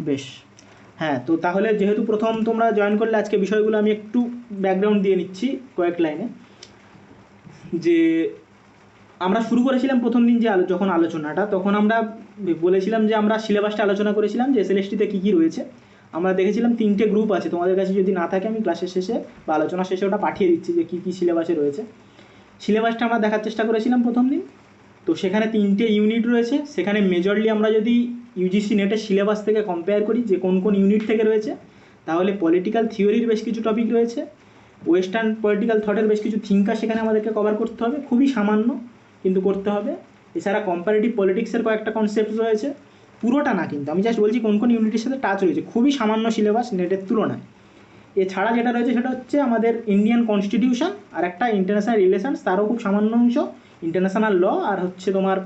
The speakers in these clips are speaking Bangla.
বেশ। হ্যাঁ, তো তাহলে যেহেতু প্রথম তোমরা জয়েন করলে আজকে বিষয়গুলো আমি একটু ব্যাকগ্রাউন্ড দিয়ে নিচ্ছি কয়েক লাইনে। যে আমরা শুরু করেছিলাম প্রথম দিন যে যখন আলোচনাটা, তখন আমরা বলেছিলাম যে আমরা সিলেবাসটা আলোচনা করেছিলাম যে এসএলএসটিতে কী কী রয়েছে। আমরা দেখেছিলাম 3টে গ্রুপ আছে, তোমাদের কাছে যদি না থাকে আমি ক্লাসের শেষে বা আলোচনা শেষে ওটা পাঠিয়ে দিচ্ছি যে কী কী সিলেবাসে রয়েছে। সিলেবাসটা আমরা দেখার চেষ্টা করেছিলাম প্রথম দিন। তো সেখানে 3টে ইউনিট রয়েছে। সেখানে মেজরলি আমরা যদি ইউজিসি নেটের সিলেবাস থেকে কম্পেয়ার করি যে কোন কোন ইউনিট থেকে রয়েছে, তাহলে পলিটিক্যাল থিওরির বেশ কিছু টপিক রয়েছে, ওয়েস্টার্ন পলিটিক্যাল থটের বেশ কিছু থিঙ্কার সেখানে আমাদেরকে কভার করতে হবে, খুবই সামান্য কিন্তু করতে হবে। এছাড়া কম্পারেটিভ পলিটিক্সের কয়েকটা কনসেপ্ট রয়েছে, পুরোটা না কিন্তু, আমি জাস্ট বলছি কোন কোন ইউনিটের সাথে টাচ রয়েছে, খুবই সামান্য সিলেবাস নেটের তুলনায়। এছাড়া যেটা রয়েছে সেটা হচ্ছে আমাদের ইন্ডিয়ান কনস্টিটিউশন, আর একটা ইন্টারন্যাশনাল রিলেশনস, তারও খুব সামান্য অংশ, ইন্টারন্যাশনাল ল, আর হচ্ছে তোমার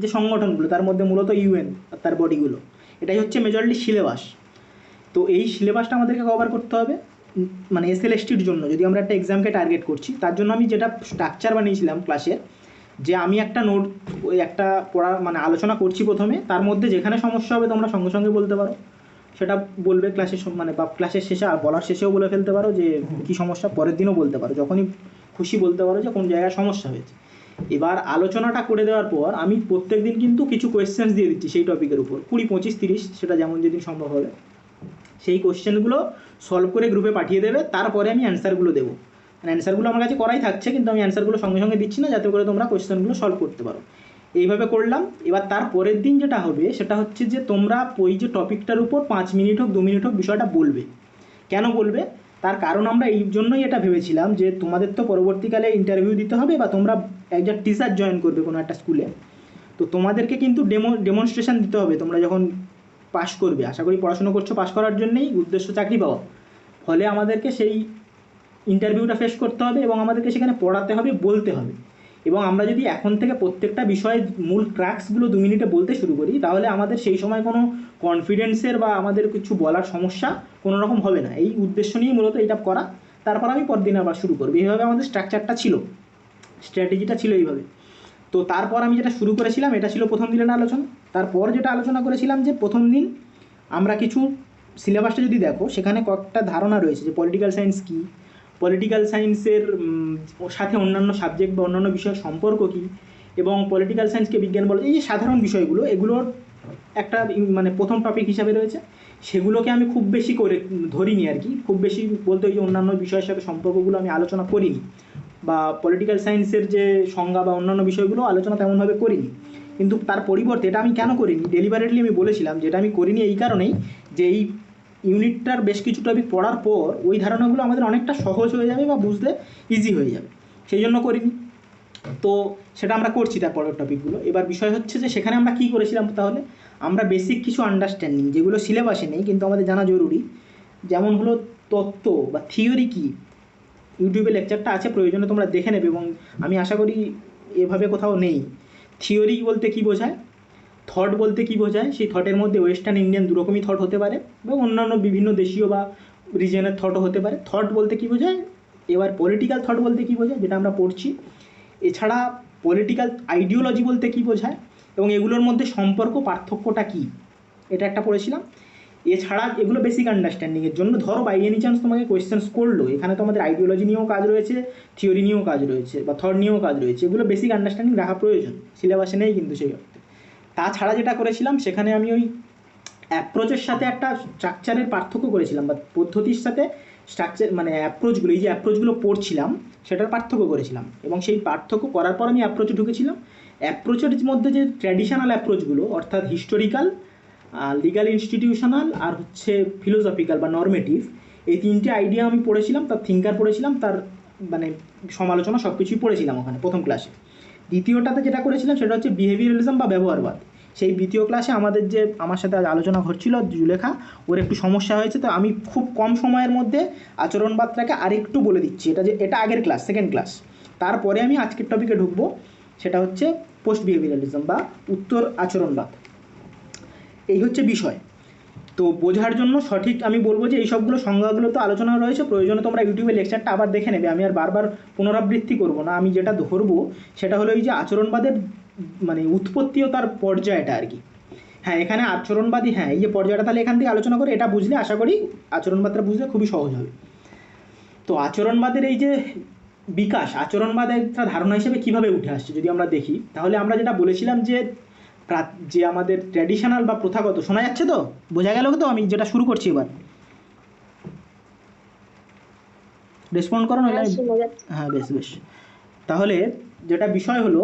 যে সংগঠনগুলো তার মধ্যে মূলত ইউএন আর তার বডিগুলো। এটাই হচ্ছে মেজরলি সিলেবাস। তো এই সিলেবাসটা আমাদেরকে কভার করতে হবে মানে এসএলএসটির জন্য, যদি আমরা একটা এক্সামকে টার্গেট করছি। তার জন্য আমি যেটা স্ট্রাকচার বানিয়েছিলাম ক্লাসের, যে আমি একটা নোট ওই একটা পড়া মানে আলোচনা করছি প্রথমে, তার মধ্যে যেখানে সমস্যা হবে তোমরা সঙ্গে সঙ্গে বলতে পারো, সেটা বলবে ক্লাসের মানে বা ক্লাসের শেষে আর বলার শেষেও বলে ফেলতে পারো যে কী সমস্যা, পরের দিনও বলতে পারো, যখনই খুশি বলতে পারো যে কোন জায়গায় সমস্যা হয়েছে। এবার আলোচনাটা করে দেওয়ার পর আমি প্রত্যেক দিন কিন্তু কিছু কোয়েশ্চেন্স দিয়ে দিচ্ছি সেই টপিকের উপর, 20, 25, 30, সেটা যেমন যেদিন সম্ভব হবে। সেই কোয়েশ্চেনগুলো সলভ করে গ্রুপে পাঠিয়ে দেবে, তারপরে আমি অ্যান্সারগুলো দেবো। মানে অ্যান্সারগুলো আমার কাছে করাই থাকছে, কিন্তু আমি অ্যান্সারগুলো সঙ্গে সঙ্গে দিচ্ছি না, যাতে করে তোমরা কোয়েশ্চেনগুলো সলভ করতে পারো। এইভাবে করলাম। এবার তার পরের দিন যেটা হবে সেটা হচ্ছে যে তোমরা ওই যে টপিকটার উপর 5 মিনিট হোক 2 মিনিট হোক বিষয়টা বলবে। কেন বলবে? তার কারণ আমরা এই জন্যই এটা ভেবেছিলাম যে তোমাদের তো পরবর্তীকালে ইন্টারভিউ দিতে হবে, বা তোমরা একজন টিচার জয়েন করবে কোনো একটা স্কুলে। তো তোমাদেরকে কিন্তু ডেমনস্ট্রেশন দিতে হবে তোমরা যখন পাশ করবে। আশা করি পড়াশুনো করছো পাশ করার জন্যই, উদ্দেশ্য চাকরি পাওয়া। ফলে আমাদেরকে সেই ইন্টারভিউটা ফেস করতে হবে এবং আমাদেরকে সেখানে পড়াতে হবে, বলতে হবে। এবং আমরা যদি এখন থেকে প্রত্যেকটা বিষয়ের মূল ক্র্যাক্সগুলো 2 মিনিটে বলতে শুরু করি, তাহলে আমাদের সেই সময় কোনো কনফিডেন্সের বা আমাদের কিছু বলার সমস্যা কোনো রকম হবে না। এই উদ্দেশ্য নিয়ে মূলত এটা করা। তারপর আমি পরদিন আবার শুরু করবো। এইভাবে আমাদের স্ট্রাকচারটা ছিল, স্ট্র্যাটেজিটা ছিল এইভাবে। তো তারপর আমি যেটা শুরু করেছিলাম, এটা ছিল প্রথম দিনের আলোচনা। তারপর যেটা আলোচনা করেছিলাম যে প্রথম দিন আমরা কিছু সিলেবাসটা যদি দেখো, সেখানে কয়েকটা ধারণা রয়েছে যে পলিটিক্যাল সায়েন্স কী, পলিটিক্যাল সায়েন্সের সাথে অন্যান্য সাবজেক্ট বা অন্যান্য বিষয়ের সম্পর্ক কী, এবং পলিটিক্যাল সায়েন্সকে বিজ্ঞান বলে, এই যে সাধারণ বিষয়গুলো, এগুলোর একটা মানে প্রথম টপিক হিসাবে রয়েছে। সেগুলোকে আমি খুব বেশি করে ধরিনি আর কি, খুব বেশি বলতে ওই যে অন্যান্য বিষয়ের সাথে সম্পর্কগুলো আমি আলোচনা করিনি, বা পলিটিক্যাল সায়েন্সের যে সংজ্ঞা বা অন্যান্য বিষয়গুলো আলোচনা তেমনভাবে করিনি। কিন্তু তার পরিবর্তে এটা আমি কেন করিনি, ডেলিভারেটলি আমি বলেছিলাম যেটা আমি করিনি এই কারণেই যে এই ইউনিটটার বেশ কিছু টপিক পড়ার পর ওই ধারণাগুলো আমাদের অনেকটা সহজ হয়ে যাবে বা বুঝতে ইজি হয়ে যাবে, সেই জন্য করিনি। তো সেটা আমরা করছি তার পরের টপিকগুলো। এবার বিষয় হচ্ছে যে সেখানে আমরা কী করেছিলাম, তাহলে আমরা বেসিক কিছু আন্ডারস্ট্যান্ডিং যেগুলো সিলেবাসে নেই কিন্তু আমাদের জানা জরুরি, যেমন হলো তত্ত্ব বা থিওরি কী। ইউটিউবে লেকচারটা আছে, প্রয়োজনে তোমরা দেখে নেবে, এবং আমি আশা করি এভাবে কোথাও নেই। থিওরি বলতে কী বোঝায়, থট বলতে কী বোঝায়, সেই থটের মধ্যে ওয়েস্টার্ন ইন্ডিয়ান দুরকমই থট হতে পারে, এবং অন্যান্য বিভিন্ন দেশীয় বা রিজনের থটও হতে পারে। থট বলতে কী বোঝায়। এবার পলিটিক্যাল থট বলতে কী বোঝায়, যেটা আমরা পড়ছি। এছাড়া পলিটিক্যাল আইডিওলজি বলতে কী বোঝায়, এবং এগুলোর মধ্যে সম্পর্ক পার্থক্যটা কী, এটা একটা পড়েছিলাম। এছাড়া এগুলো বেসিক আন্ডারস্ট্যান্ডিংয়ের জন্য। ধরো বাই এনি চান্স তোমাকে কোয়েশ্চেন্স করলো, এখানে তোমাদের আইডিওলজি নিয়েও কাজ রয়েছে, থিওরি নিয়েও কাজ রয়েছে, বা থট নিয়েও কাজ রয়েছে, এগুলো বেসিক আন্ডারস্ট্যান্ডিং রাখা প্রয়োজন, সিলেবাসে নেই কিন্তু সেই অর্থে। তাছাড়া যেটা করেছিলাম সেখানে আমি ওই অ্যাপ্রোচের সাথে একটা স্ট্রাকচারের পার্থক্য করেছিলাম, বা পদ্ধতির সাথে স্ট্রাকচার মানে অ্যাপ্রোচগুলো, এই যে অ্যাপ্রোচগুলো পড়ছিলাম সেটার পার্থক্য করেছিলাম, এবং সেই পার্থক্য করার পর আমি অ্যাপ্রোচে ঢুকেছিলাম। অ্যাপ্রোচের মধ্যে যে ট্র্যাডিশনাল অ্যাপ্রোচগুলো, অর্থাৎ হিস্টোরিক্যাল, লিগাল ইনস্টিটিউশনাল, আর হচ্ছে ফিলোসফিক্যাল বা নর্মেটিভ, এই 3টে আইডিয়া আমি পড়েছিলাম, তার থিঙ্কার পড়েছিলাম, তার মানে সমালোচনা সব কিছুই পড়েছিলাম ওখানে প্রথম ক্লাসে। দ্বিতীয়টাতে যেটা করেছিলাম সেটা হচ্ছে বিহেভিয়ারালিজম বা ব্যবহারবাদ। সেই দ্বিতীয় ক্লাসে আমাদের যে আমার সাথে আলোচনা ঘটছিল জুলেখা, ওর একটু সমস্যা হয়েছে, তো আমি খুব কম সময়ের মধ্যে আচরণবাদটাকে আরেকটু বলে দিচ্ছি। এটা আগের ক্লাস, সেকেন্ড ক্লাস। তারপরে আমি আজকের টপিকে ঢুকবো, সেটা হচ্ছে পোস্ট বিহেভিয়ারালিজম বা উত্তর আচরণবাদ। এই হচ্ছে বিষয়। তো বোঝার জন্য সঠিক আমি বলবো যে এই সবগুলো সংজ্ঞাগুলো তো আলোচনা রয়েছে, প্রয়োজনে তোমরা ইউটিউবে লেকচারটা আবার দেখে নেবে, আমি আর বারবার পুনরাবৃত্তি করব না। আমি যেটা ধরবো সেটা হলো এই যে আচরণবাদের মানে উৎপত্তি ও তার পর্যায়টা আর কি। হ্যাঁ এখানে আচরণবাদী, হ্যাঁ এই যে পর্যায়টা তাহলে এখান থেকে আলোচনা করে এটা বুঝলে আশা করি আচরণবাদটা বুঝলে খুবই সহজ হবে। তো আচরণবাদের এই যে বিকাশ, আচরণবাদের একটা ধারণা হিসেবে কিভাবে উঠে আসছে যদি আমরা দেখি, তাহলে আমরা যেটা বলেছিলাম যে যে আমাদের ট্র্যাডিশনাল বা প্রথাগত, শোনা যাচ্ছে তো, বোঝা গেল তো আমি যেটা শুরু করছি এবার, রেসপন্ড করো নাহলে হ্যাঁ বেশ বেশ। তাহলে যেটা বিষয় হলো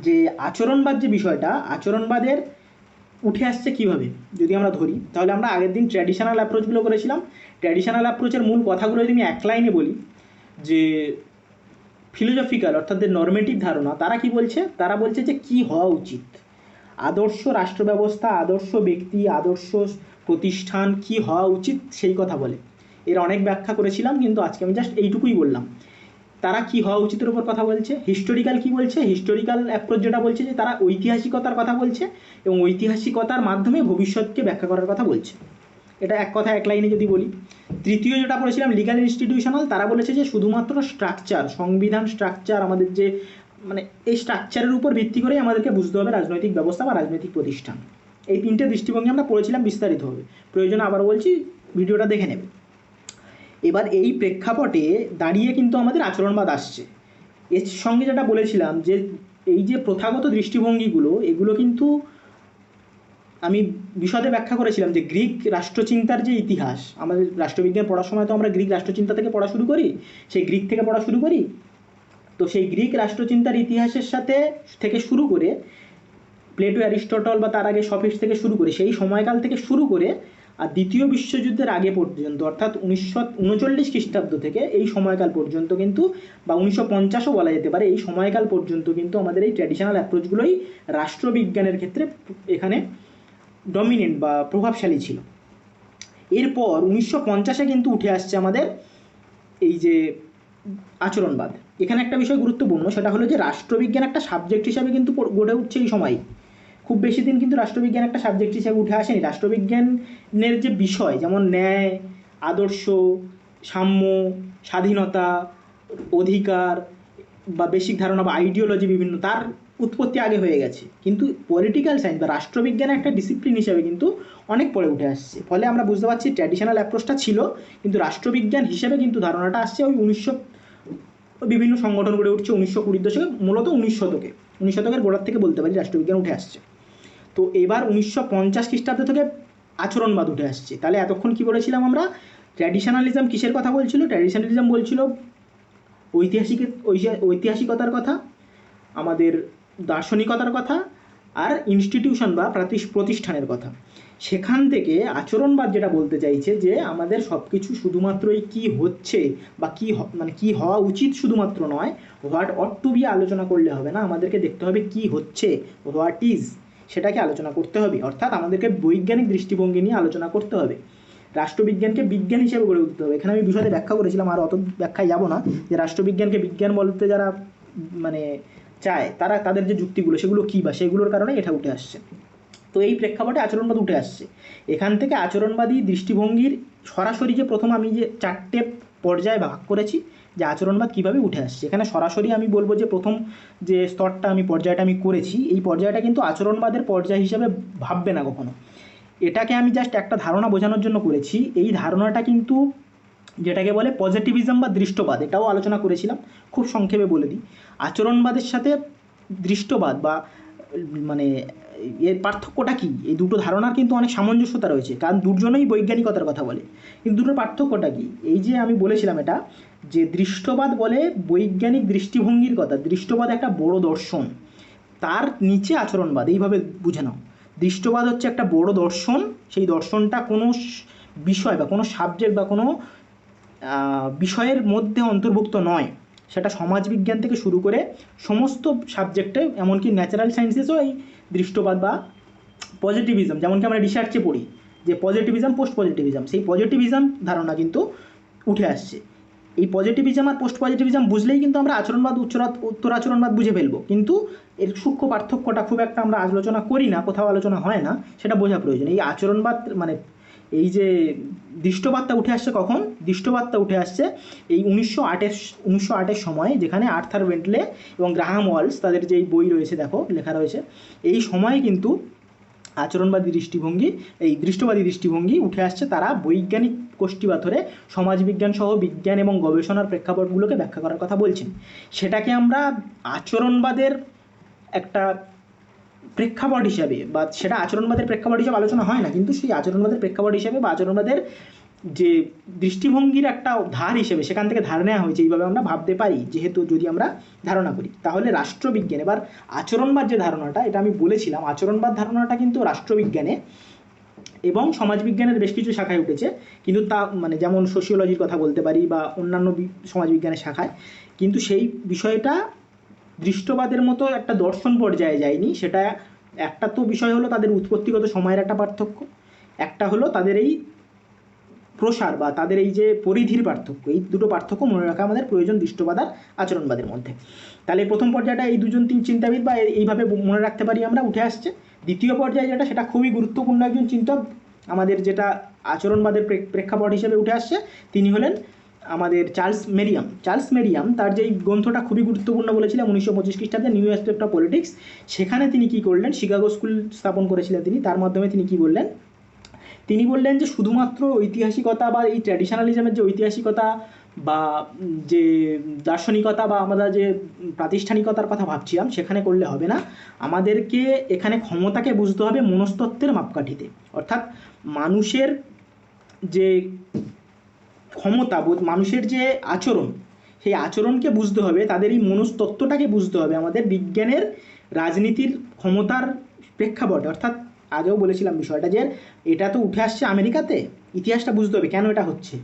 যে আচরণবাদ, যে বিষয়টা আচরণবাদের উঠে আসছে কিভাবে যদি আমরা ধরি, তাহলে আমরা আগের দিন ট্র্যাডিশনাল অ্যাপ্রোচগুলো করেছিলাম। ট্র্যাডিশনাল অ্যাপ্রোচের মূল কথাগুলো যদি আমি এক লাইনে বলি, যে ফিলোজফিক্যাল অর্থাৎ যে নর্মেটিভ ধারণা, তারা কি বলছে, তারা বলছে যে কি হওয়া উচিত, আদর্শ রাষ্ট্র ব্যবস্থা, আদর্শ ব্যক্তি, আদর্শ প্রতিষ্ঠান কি হওয়া উচিত সেই কথা বলে। এর অনেক ব্যাখ্যা করেছিলাম, কিন্তু আজকে আমি জাস্ট এইটুকুই বললাম। তারা কি হওয়া উচিতের উপর কথা বলছে। হিস্টোরিক্যাল কি বলছে, হিস্টোরিক্যাল অ্যাপ্রোচ যেটা বলছে যে তারা ঐতিহাসিকতার কথা বলছে এবং ঐতিহাসিকতার মাধ্যমে ভবিষ্যৎকে ব্যাখ্যা করার কথা বলছে। এটা এক কথা এক লাইনে যদি বলি। তৃতীয় যেটা পড়েছিলাম লিগ্যাল ইনস্টিটিউশনাল, তারা বলেছে যে শুধুমাত্র স্ট্রাকচার, সংবিধান স্ট্রাকচার, আমাদের যে মানে এই স্ট্রাকচারের উপর ভিত্তি করেই আমাদেরকে বুঝতে হবে রাজনৈতিক ব্যবস্থা বা রাজনৈতিক প্রতিষ্ঠান। এই তিনটে দৃষ্টিভঙ্গি আমরা পড়েছিলাম বিস্তারিতভাবে, প্রয়োজনে আবার বলছি ভিডিওটা দেখে নেবে। এবার এই প্রেক্ষাপটে দাঁড়িয়ে কিন্তু আমাদের আচরণবাদ আসছে। এর সঙ্গে যেটা বলেছিলাম যে এই যে প্রথাগত দৃষ্টিভঙ্গিগুলো, এগুলো কিন্তু আমি বিশদে ব্যাখ্যা করেছিলাম যে গ্রিক রাষ্ট্রচিন্তার যে ইতিহাস, আমাদের রাষ্ট্রবিজ্ঞান পড়ার সময় তো আমরা গ্রিক রাষ্ট্রচিন্তা থেকে পড়া শুরু করি, সেই গ্রিক থেকে পড়া শুরু করি। তো সেই গ্রিক রাষ্ট্রচিন্তার ইতিহাসের সাথে থেকে শুরু করে প্লেটো, অ্যারিস্টটল বা তার আগে সফিস্ট থেকে শুরু করে সেই সময়কাল থেকে শুরু করে আর দ্বিতীয় বিশ্বযুদ্ধের আগে পর্যন্ত অর্থাৎ 1939 খ্রিস্টাব্দ থেকে এই সময়কাল পর্যন্ত কিন্তু, বা 1950ও বলা যেতে পারে, এই সময়কাল পর্যন্ত কিন্তু আমাদের এই ট্র্যাডিশনাল অ্যাপ্রোচগুলোই রাষ্ট্রবিজ্ঞানের ক্ষেত্রে এখানে ডমিনেন্ট বা প্রভাবশালী ছিল। এরপর 1950-এ কিন্তু উঠে আসছে আমাদের এই যে আচরণবাদ। এখানে একটা বিষয় গুরুত্বপূর্ণ, সেটা হলো যে রাষ্ট্রবিজ্ঞান একটা সাবজেক্ট হিসাবে কিন্তু গড়ে উঠছে এই সময়। খুব বেশি দিন কিন্তু রাষ্ট্রবিজ্ঞান একটা সাবজেক্ট হিসাবে উঠে আসেনি। রাষ্ট্রবিজ্ঞানের যে বিষয়, যেমন ন্যায়, আদর্শ, সাম্য, স্বাধীনতা, অধিকার বা বেসিক ধারণা বা আইডিওলজি বিভিন্ন, তার উৎপত্তি আগে হয়ে গেছে, কিন্তু পলিটিক্যাল সায়েন্স বা রাষ্ট্রবিজ্ঞান একটা ডিসিপ্লিন হিসাবে কিন্তু অনেক পরে উঠে আসছে। ফলে আমরা বুঝতে পারছি ট্র্যাডিশনাল অ্যাপ্রোচটা ছিল, কিন্তু রাষ্ট্রবিজ্ঞান হিসেবে কিন্তু ধারণাটা আসছে ওই বিভিন্ন সংগঠন গড়ে উঠছে 1920 দশকে, মূলত 19 শতকের গোড়ার থেকে বলতে পারি রাষ্ট্রবিজ্ঞান উঠে আসছে। তো এবার 1950 খ্রিস্টাব্দ থেকে আচরণবাদ উঠে আসছে। তাহলে এতক্ষণ কি বলেছিলাম আমরা, ট্র্যাডিশনালিজম কিসের কথা বলছিল, ট্র্যাডিশনালিজম বলছিল ঐতিহাসিকতার কথা, আমাদের দার্শনিকতার কথা, আর ইনস্টিটিউশন বা প্রতিষ্ঠানের কথা। সেখান থেকে আচরণবাদ যেটা বলতে চাইছে যে আমাদের সব কিছু শুধুমাত্রই কি হচ্ছে বা মানে কি হওয়া উচিত শুধুমাত্র নয়, হোয়াট অট টু বি আলোচনা করলে হবে না, আমাদেরকে দেখতে হবে কি হচ্ছে, হোয়াট ইজ, সেটাকে আলোচনা করতে হবে। অর্থাৎ আমাদেরকে বৈজ্ঞানিক দৃষ্টিভঙ্গি নিয়ে আলোচনা করতে হবে, রাষ্ট্রবিজ্ঞানকে বিজ্ঞান হিসেবে গড়ে উঠতে হবে। এখানে আমি বিষয়ে ব্যাখ্যা করেছিলাম, আর অত ব্যাখ্যায় যাব না, যে রাষ্ট্রবিজ্ঞানকে বিজ্ঞান বলতে যারা মানে চায়, তারা তাদের যে যুক্তিগুলো সেগুলো কী, বা সেগুলোর কারণে এটা উঠে আসছে। তো এই প্রেক্ষাপটে আচরণবাদ উঠে আসছে। এখান থেকে আচরণবাদী দৃষ্টিভঙ্গির সরাসরি যে প্রথম আমি যে 4টে পর্যায়ে ভাগ করেছি যে আচরণবাদ কীভাবে উঠে আসছে, এখানে সরাসরি আমি বলবো যে প্রথম যে স্তরটা আমি পর্যায়টা আমি করেছি, এই পর্যায়টা কিন্তু আচরণবাদের পর্যায় হিসাবে ভাববে না কখনো। এটাকে আমি জাস্ট একটা ধারণা বোঝানোর জন্য করেছি। এই ধারণাটা কিন্তু যেটাকে বলে পজিটিভিজম বা দৃষ্টবাদ, এটাও আলোচনা করেছিলাম, খুব সংক্ষেপে বলে দিই। আচরণবাদের সাথে দৃষ্টবাদ বা মানে এর পার্থক্যটা কী, এই দুটো ধারণার কিন্তু অনেক সামঞ্জস্যতা রয়েছে, কারণ দুজনেই বৈজ্ঞানিকতার কথা বলে, কিন্তু দুটোর পার্থক্যটা কী, এই যে আমি বলেছিলাম এটা, যে দৃষ্টবাদ বলে বৈজ্ঞানিক দৃষ্টিভঙ্গির কথা, দৃষ্টবাদ একটা বড় দর্শন, তার নিচে আচরণবাদ, এইভাবে বুঝে নাও। দৃষ্টবাদ হচ্ছে একটা বড় দর্শন, সেই দর্শনটা কোনো বিষয় বা কোনো সাবজেক্ট বা কোনো বিষয়ের মধ্যে অন্তর্ভুক্ত নয়, সেটা সমাজবিজ্ঞান থেকে শুরু করে সমস্ত সাবজেক্টে, এমনকি ন্যাচারাল সায়েন্সেসও এই দৃষ্টবাদ বা পজিটিভিজম, যেমনকি আমরা রিসার্চে পড়ি যে পজিটিভিজম, পোস্ট পজিটিভিজম, সেই পজিটিভিজম ধারণা কিন্তু উঠে আসছে। এই পজিটিভিজম আর পোস্ট পজিটিভিজম বুঝলেই কিন্তু আমরা আচরণবাদ, উত্তর আচরণবাদ বুঝে ফেলবো, কিন্তু এর সূক্ষ্ম পার্থক্যটা খুব একটা আমরা আলোচনা করি না, কোথাও আলোচনা হয় না, সেটা বোঝা প্রয়োজন। এই আচরণবাদ মানে এই যে দৃষ্টবাদটা উঠে আসছে কখন, দৃষ্টবাদটা উঠে আসছে এই 1908-এর সময়, যেখানে আর্থার বেন্টলে এবং গ্রাহাম ওয়ালস, তাদের যে বই রয়েছে দেখো লেখা রয়েছে, এই সময়ে কিন্তু আচরণবাদী দৃষ্টিভঙ্গি, এই দৃষ্টবাদী দৃষ্টিভঙ্গি উঠে আসছে। তারা বৈজ্ঞানিক কোষ্ঠীপাথরে সমাজবিজ্ঞান সহ বিজ্ঞান এবং গবেষণার প্রেক্ষাপটগুলোকে ব্যাখ্যা করার কথা বলছেন। সেটাকে আমরা আচরণবাদের একটা প্রেক্ষাপট হিসাবে, বা সেটা আচরণবাদের প্রেক্ষাপট হিসাবে আলোচনা হয় না, কিন্তু সেই আচরণবাদের প্রেক্ষাপট হিসাবে বা আচরণবাদের যে দৃষ্টিভঙ্গির একটা ধার হিসেবে সেখান থেকে ধার নেওয়া হয়েছে, এইভাবে আমরা ভাবতে পারি। যেহেতু যদি আমরা ধারণা করি, তাহলে রাষ্ট্রবিজ্ঞান, এবার আচরণবাদ যে ধারণাটা, এটা আমি বলেছিলাম, আচরণবাদ ধারণাটা কিন্তু রাষ্ট্রবিজ্ঞানে এবং সমাজবিজ্ঞানের বেশ কিছু শাখায় উঠেছে, কিন্তু তা মানে যেমন সোশিওলজির কথা বলতে পারি বা অন্যান্য সমাজবিজ্ঞানের শাখায়, কিন্তু সেই বিষয়টা দৃষ্টবাদের মতো একটা দর্শন পর্যায়ে যায়নি। সেটা একটা তো বিষয় হলো তাদের উৎপত্তিগত সময়ের একটা পার্থক্য, একটা হলো তাদের এই প্রসার বা তাদের এই যে পরিধির পার্থক্য। এই দুটো পার্থক্য মনে রাখা আমাদের প্রয়োজন দৃষ্টবাদ আর আচরণবাদের মধ্যে। তাহলে প্রথম পর্যায়টা এই দুজন চিন্তাবিদ বা এইভাবে মনে রাখতে পারি আমরা, উঠে আসছে। দ্বিতীয় পর্যায়ে যেটা, সেটা খুবই গুরুত্বপূর্ণ একজন চিন্তক আমাদের, যেটা আচরণবাদের প্রেক্ষাপট হিসেবে উঠে আসছে, তিনি হলেন আমাদের চার্লস মেরিয়াম। চার্লস মেরিয়াম তার যেই গ্রন্থটা খুবই গুরুত্বপূর্ণ বলেছিলাম 1925 খ্রিস্টাব্দে, নিউ অ্যাসপেক্ট অফ পলিটিক্স, সেখানে তিনি কী করলেন, শিকাগো স্কুল স্থাপন করেছিলেন তিনি। তার মাধ্যমে তিনি কী বললেন, তিনি বললেন যে শুধুমাত্র ঐতিহাসিকতা বা এই ট্র্যাডিশনালিজমের যে ঐতিহাসিকতা বা যে দার্শনিকতা বা আমরা যে প্রাতিষ্ঠানিকতার কথা ভাবছিলাম সেখানে করলে হবে না, আমাদেরকে এখানে ক্ষমতাকে বুঝতে হবে মনস্তত্ত্বের মাপকাঠিতে। অর্থাৎ মানুষের যে ক্ষমতা বোধ, মানুষের যে আচরণ, সেই আচরণকে বুঝতে হবে, তাদের এই মনস্তত্ত্বটাকে বুঝতে হবে আমাদের বিজ্ঞানের রাজনীতির ক্ষমতার প্রেক্ষাপটে। অর্থাৎ আগেও বলেছিলাম বিষয়টা, যে এটা তো উঠে আসছে আমেরিকাতে, ইতিহাসটা বুঝতে হবে কেন এটা হচ্ছে।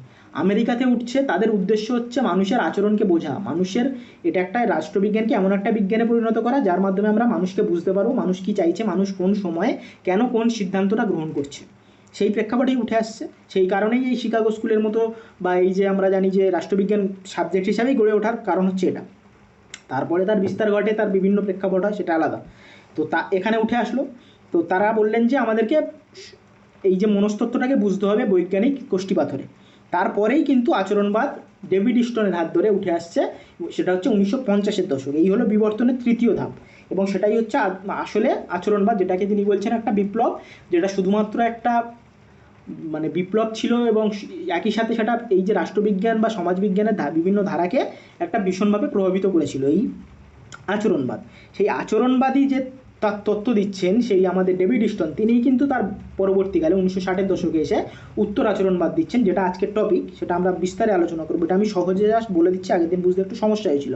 আমেরিকাতে উঠছে, তাদের উদ্দেশ্য হচ্ছে মানুষের আচরণকে বোঝা, মানুষের, এটা একটা রাষ্ট্রবিজ্ঞানকে এমন একটা বিজ্ঞানে পরিণত করা যার মাধ্যমে আমরা মানুষকে বুঝতে পারবো, মানুষ কী চাইছে, মানুষ কোন সময়ে কেন কোন সিদ্ধান্তটা গ্রহণ করছে, সেই প্রেক্ষাপটেই উঠে আসছে। সেই কারণেই এই শিকাগো স্কুলের মতো বা এই যে আমরা জানি যে রাষ্ট্রবিজ্ঞান সাবজেক্ট হিসাবেই গড়ে ওঠার কারণ হচ্ছে এটা। তারপরে তার বিস্তার ঘটে, তার বিভিন্ন প্রেক্ষাপট হয়, সেটা আলাদা। তো তা এখানে উঠে আসলো। তো তারা বললেন যে আমাদেরকে এই যে মনস্তত্ত্বটাকে বুঝতে হবে বৈজ্ঞানিক কোষ্ঠীপাথরে। তারপরেই কিন্তু আচরণবাদ ডেভিড স্টোনের হাত ধরে উঠে আসছে, সেটা হচ্ছে 1950-এর দশক। এই হলো বিবর্তনের তৃতীয় ধাপ, এবং সেটাই হচ্ছে আসলে আচরণবাদ, যেটাকে তিনি বলছেন একটা বিপ্লব, যেটা শুধুমাত্র একটা মানে বিপ্লব ছিল, এবং একই সাথে সেটা এই যে রাষ্ট্রবিজ্ঞান বা সমাজবিজ্ঞানের বিভিন্ন ধারাকে একটা ভীষণভাবে প্রভাবিত করেছিল এই আচরণবাদ। সেই আচরণবাদী যে তার তত্ত্ব দিচ্ছেন সেই আমাদের ডেভিড স্টোন, তিনিই কিন্তু তার পরবর্তীকালে 1960-এর দশকে এসে উত্তর আচরণবাদ দিচ্ছেন, যেটা আজকের টপিক, সেটা আমরা বিস্তারে আলোচনা করবো। এটা আমি সহজে জাস্ট বলে দিচ্ছি, আগের দিন বুঝতে একটু সমস্যা হয়েছিল।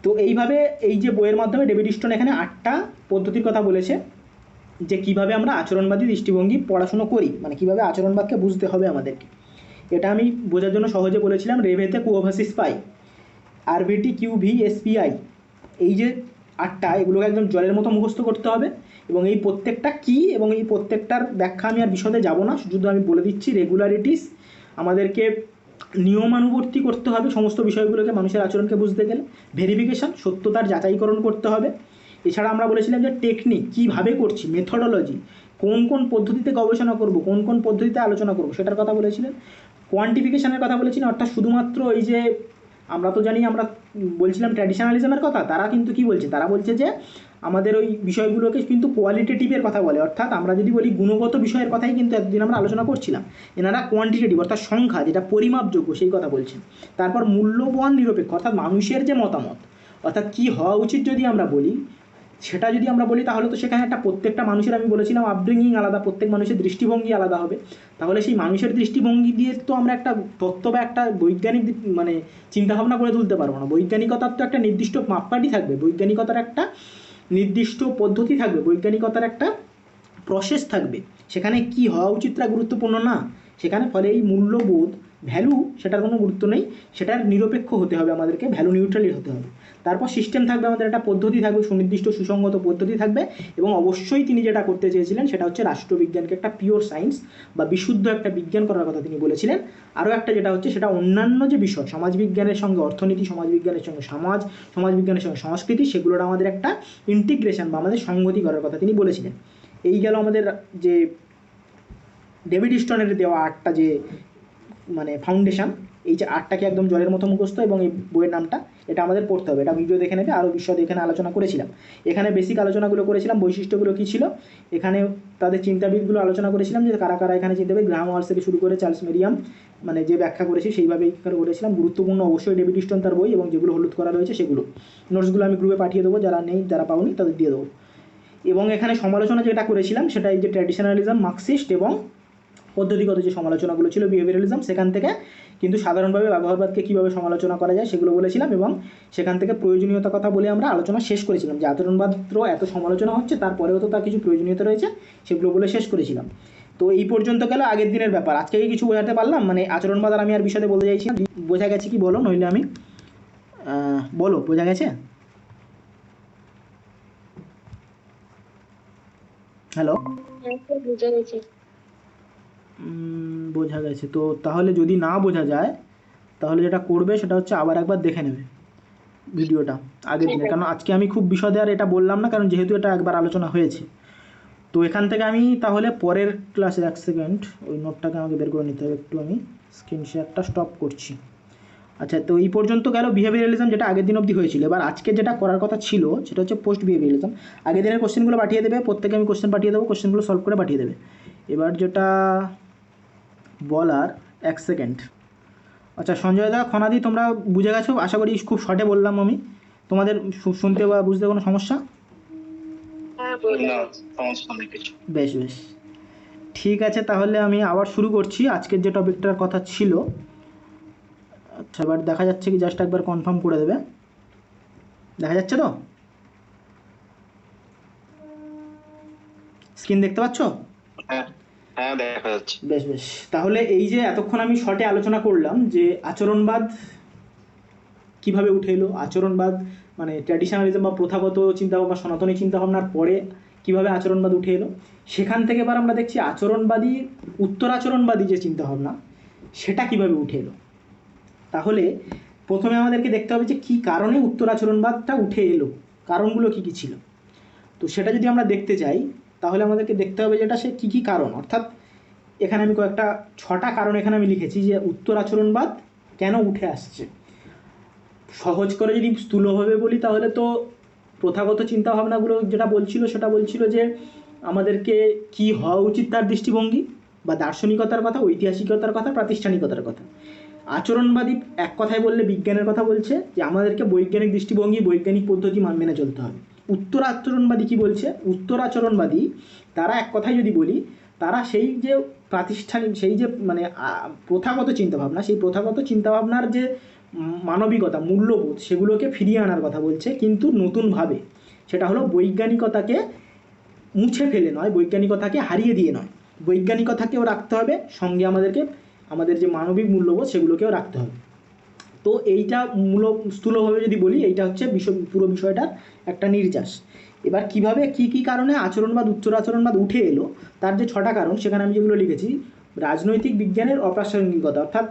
তো এইভাবে এই যে বইয়ের মাধ্যমে ডেভিড স্টোন এখানে 8টা পদ্ধতির কথা বলেছে, যে কিভাবে আমরা আচরণবাদী দৃষ্টিভঙ্গি পড়াশুনো করি, মানে কিভাবে আচরণবাদকে বুঝতে হবে আমাদেরকে। এটা আমি বোঝার জন্য সহজে বলেছিলাম, রেভেতে কুওভাসিস পাই, আরভিটি কিউভি এসপিআই, এই যে 8টা, এগুলোকে একদম জলের মতো মুখস্থ করতে হবে। এবং এই প্রত্যেকটা কী এবং এই প্রত্যেকটার ব্যাখ্যা আমি আর বিশদে যাব না, শুধু আমি বলে দিচ্ছি রেগুলারিটিস, আমাদেরকে নিয়মানুবর্তী করতে হবে সমস্ত বিষয়গুলোকে মানুষের আচরণকে বুঝতে গেলে। ভেরিফিকেশান, সত্যতার যাচাইকরণ করতে হবে। এছাড়া আমরা বলেছিলাম যে টেকনিক, কীভাবে করছি, মেথোডোলজি, কোন কোন পদ্ধতিতে গবেষণা করব, কোন কোন পদ্ধতিতে আলোচনা করব, সেটার কথা বলেছিলেন। কোয়ান্টিফিকেশানের কথা বলেছিলেন, অর্থাৎ শুধুমাত্র এই যে আমরা তো জানি, আমরা বলছিলাম ট্র্যাডিশনালিজমের কথা, তারা কিন্তু কি বলছে, তারা বলছে যে আমাদের ওই বিষয়গুলোকে কিন্তু কোয়ালিটেটিভের কথা বলে। অর্থাৎ আমরা যদি বলি গুণগত বিষয়ের কথাই কিন্তু এতদিন আমরা আলোচনা করছিলাম, এনারা কোয়ান্টিটেটিভ অর্থাৎ সংখ্যা, যেটা পরিমাপযোগ্য সেই কথা বলছেন। তারপর মূল্যবান নিরপেক্ষ, অর্থাৎ মানুষের যে মতামত, অর্থাৎ কী হওয়া উচিত যদি আমরা বলি, সেটা যদি আমরা বলি, তাহলে তো সেখানে একটা প্রত্যেকটা মানুষের, আমি বলেছিলাম আপব্রিঙ্গিং আলাদা, প্রত্যেক মানুষের দৃষ্টিভঙ্গি আলাদা হবে। তাহলে সেই মানুষের দৃষ্টিভঙ্গি দিয়ে তো আমরা একটা তত্ত্ব বা একটা বৈজ্ঞানিক মানে চিন্তাভাবনা করে তুলতে পারবো না। বৈজ্ঞানিকতার তো একটা নির্দিষ্ট মাপকাঠি থাকবে, বৈজ্ঞানিকতার একটা নির্দিষ্ট পদ্ধতি থাকবে, বৈজ্ঞানিকতার একটা প্রসেস থাকবে। সেখানে কি হওয়া উচিতটা গুরুত্বপূর্ণ না, সেখানে ফলে এই মূল্যবোধ, ভ্যালু, সেটার কোনো গুরুত্ব নেই, সেটার নিরপেক্ষ হতে হবে, আমাদেরকে ভ্যালু নিউট্রালি হতে হবে। তারপর সিস্টেম থাকবে, আমাদের একটা পদ্ধতি থাকবে, সুনির্দিষ্ট সুসংগত পদ্ধতি থাকবে। এবং অবশ্যই তিনি যেটা করতে চেয়েছিলেন সেটা হচ্ছে রাষ্ট্রবিজ্ঞানকে একটা পিওর সায়েন্স বা বিশুদ্ধ একটা বিজ্ঞান করার কথা তিনি বলেছিলেন। আরও একটা যেটা হচ্ছে, সেটা অন্যান্য যে বিষয়, সমাজবিজ্ঞানের সঙ্গে অর্থনীতি, সমাজবিজ্ঞানের সঙ্গে সমাজ, সমাজবিজ্ঞানের সঙ্গে সংস্কৃতি, সেগুলোর আমাদের একটা ইন্টিগ্রেশন বা আমাদের সংগতি করার কথা তিনি বলেছিলেন। এই গেল আমাদের যে ডেভিড স্টোনের দেওয়া 8টা যে মানে ফাউন্ডেশন, এই যে আটটাকে একদম জলের মতো মুখস্থ এবং এই বইয়ের নামটা, এটা আমাদের পড়তে হবে। এটা ভিডিও দেখে নেবে, আরও বিশদ এখানে আলোচনা করেছিলাম। এখানে বেসিক আলোচনাগুলো করেছিলাম, বৈশিষ্ট্যগুলো কী ছিল, এখানে তাদের চিন্তাবিদগুলো আলোচনা করেছিলাম যে কারা কারা এখানে চিন্তাবিদ, গ্রাহাম ওয়ালস থেকে শুরু করে চার্লস মেরিয়াম, মানে যে ব্যাখ্যা করেছি সেইভাবেই করেছিলাম। গুরুত্বপূর্ণ অবশ্যই ডেভিড স্টোন তার বই, এবং যেগুলো হলুদ করা রয়েছে সেগুলো নোটসগুলো আমি গ্রুপে পাঠিয়ে দেবো, যারা নেই যারা পাওনি তাদের দিয়ে দেবো। এবং এখানে সমালোচনা যেটা করেছিলাম সেটা এই যে ট্র্যাডিশনালিজম, মার্কসিস্ট এবং পদ্ধতিগত যে সমালোচনাগুলো ছিল বিহেভিয়ারালিজম, সেখান থেকে কিন্তু সাধারণভাবে ব্যবহারবাদকে কীভাবে সমালোচনা করা যায় সেগুলো বলেছিলাম, এবং সেখান থেকে প্রয়োজনীয়তা কথা বলে আমরা আলোচনা শেষ করেছিলাম যে আচরণবাদর এত সমালোচনা হচ্ছে তারপরেও তো তার কিছু প্রয়োজনীয়তা রয়েছে, সেগুলো বলে শেষ করেছিলাম। তো এই পর্যন্ত গেল আগের দিনের ব্যাপার। আজকে কি কিছু বোঝাতে পারলাম? মানে আচরণবাদ আর আমি আর বিষয়ে বলতে চাইছি না, বোঝা গেছে কি বলো, নইলে আমি বলো বোঝা গেছে? হ্যালো, বোঝা গেছে। তো তাহলে যদি না বোঝা যায় তাহলে যেটা করবে সেটা হচ্ছে আবার একবার দেখে নেবে ভিডিওটা আগের দিনে, কারণ আজকে আমি খুব বিশদে আর এটা বললাম না, কারণ যেহেতু এটা একবার আলোচনা হয়েছে। তো এখান থেকে আমি তাহলে পরের ক্লাসে, এক সেকেন্ড ওই নোটটাকে আমাকে বের করে নিতে হবে একটু, আমি স্ক্রিন শেয়ারটা স্টপ করছি। আচ্ছা, তো এই পর্যন্ত গেল বিহেভিয়ারালিজম, যেটা আগের দিন অবধি হয়েছিল। এবার আজকে যেটা করার কথা ছিল সেটা হচ্ছে পোস্ট বিহেভিয়ারালিজম। আগের দিনের কোশ্চেনগুলো পাঠিয়ে দেবে, প্রত্যেকে আমি কোশ্চেন পাঠিয়ে দেবো, কোশ্চেনগুলো সলভ করে পাঠিয়ে দেবে। এবার যেটা বলার, এক সেকেন্ড। আচ্ছা সঞ্জয় দা, খনাদি, তোমরা বুঝে গেছো আশা করি, খুব শর্টে বললাম আমি, তোমাদের শুনতে বা বুঝতে কোনো সমস্যা? বেশ বেশ, ঠিক আছে। তাহলে আমি আবার শুরু করছি আজকের যে টপিকটার কথা ছিল। আচ্ছা, এবার দেখা যাচ্ছে কি, জাস্ট একবার কনফার্ম করে দেবে, দেখা যাচ্ছে তো? স্ক্রিন দেখতে পাচ্ছ? হ্যাঁ দেখা যাচ্ছে। বেশ বেশ, তাহলে এই যে এতক্ষণ আমি শর্টে আলোচনা করলাম যে আচরণবাদ কিভাবে উঠে এলো, আচরণবাদ মানে ট্র্যাডিশনালিজম বা প্রথাগত চিন্তাভাবনা, সনাতনী চিন্তাভাবনার পরে কিভাবে আচরণবাদ উঠে এলো, সেখান থেকে এবার আমরা দেখছি আচরণবাদী, উত্তরাচরণবাদী যে চিন্তাভাবনা সেটা কিভাবে উঠে এলো। তাহলে প্রথমে আমাদেরকে দেখতে হবে যে কী কারণে উত্তরাচরণবাদটা উঠে এলো, কারণগুলো কী কী ছিল। তো সেটা যদি আমরা দেখতে চাই তাহলে আমাদেরকে দেখতে হবে যেটা সে কী কী কারণ, অর্থাৎ এখানে আমি কয়েকটা 6টা কারণ এখানে আমি লিখেছি যে উত্তরাচরণবাদ কেন উঠে আসছে। সহজ করে যদি স্থূলভাবে বলি তাহলে তো প্রথাগত চিন্তাভাবনাগুলো যেটা বলছিল সেটা বলছিল যে আমাদেরকে কি হওয়া উচিত তার দৃষ্টিভঙ্গি বা দার্শনিকতার কথা, ঐতিহাসিকতার কথা, প্রাতিষ্ঠানিকতার কথা। আচরণবাদী এক কথায় বললে বিজ্ঞানের কথা বলছে যে আমাদেরকে বৈজ্ঞানিক দৃষ্টিভঙ্গি, বৈজ্ঞানিক পদ্ধতি মেনে চলতে হবে। উত্তরাচরণবাদী কি বলছে? উত্তরাচরণবাদী তারা এক কথায় যদি বলি, তারা সেই যে প্রাতিষ্ঠানিক, সেই যে মানে প্রথাগত চিন্তাভাবনা, সেই প্রথাগত চিন্তাভাবনার যে মানবিকতা, মূল্যবোধ, সেগুলোকে ফিরিয়ে আনার কথা বলছে, কিন্তু নতুনভাবে। সেটা হলো বৈজ্ঞানিকতাকে মুছে ফেলে নয়, বৈজ্ঞানিকতাকে হারিয়ে দিয়ে নয়, বৈজ্ঞানিকতাকেও রাখতে হবে সঙ্গে, আমাদেরকে আমাদের যে মানবিক মূল্যবোধ সেগুলোকেও রাখতে হবে। তো এইটা স্থূলভাবে যদি বলি, এইটা হচ্ছে পুরো বিষয়টার একটা নির্যাস। এবার কিভাবে কী কারণে আচরণবাদ, উত্তরাচরণবাদ উঠে এলো, তার যে 6টা কারণ সেখানে আমি যেগুলো লিখেছি, রাজনৈতিক বিজ্ঞানের অপ্রাসঙ্গিকতা, অর্থাৎ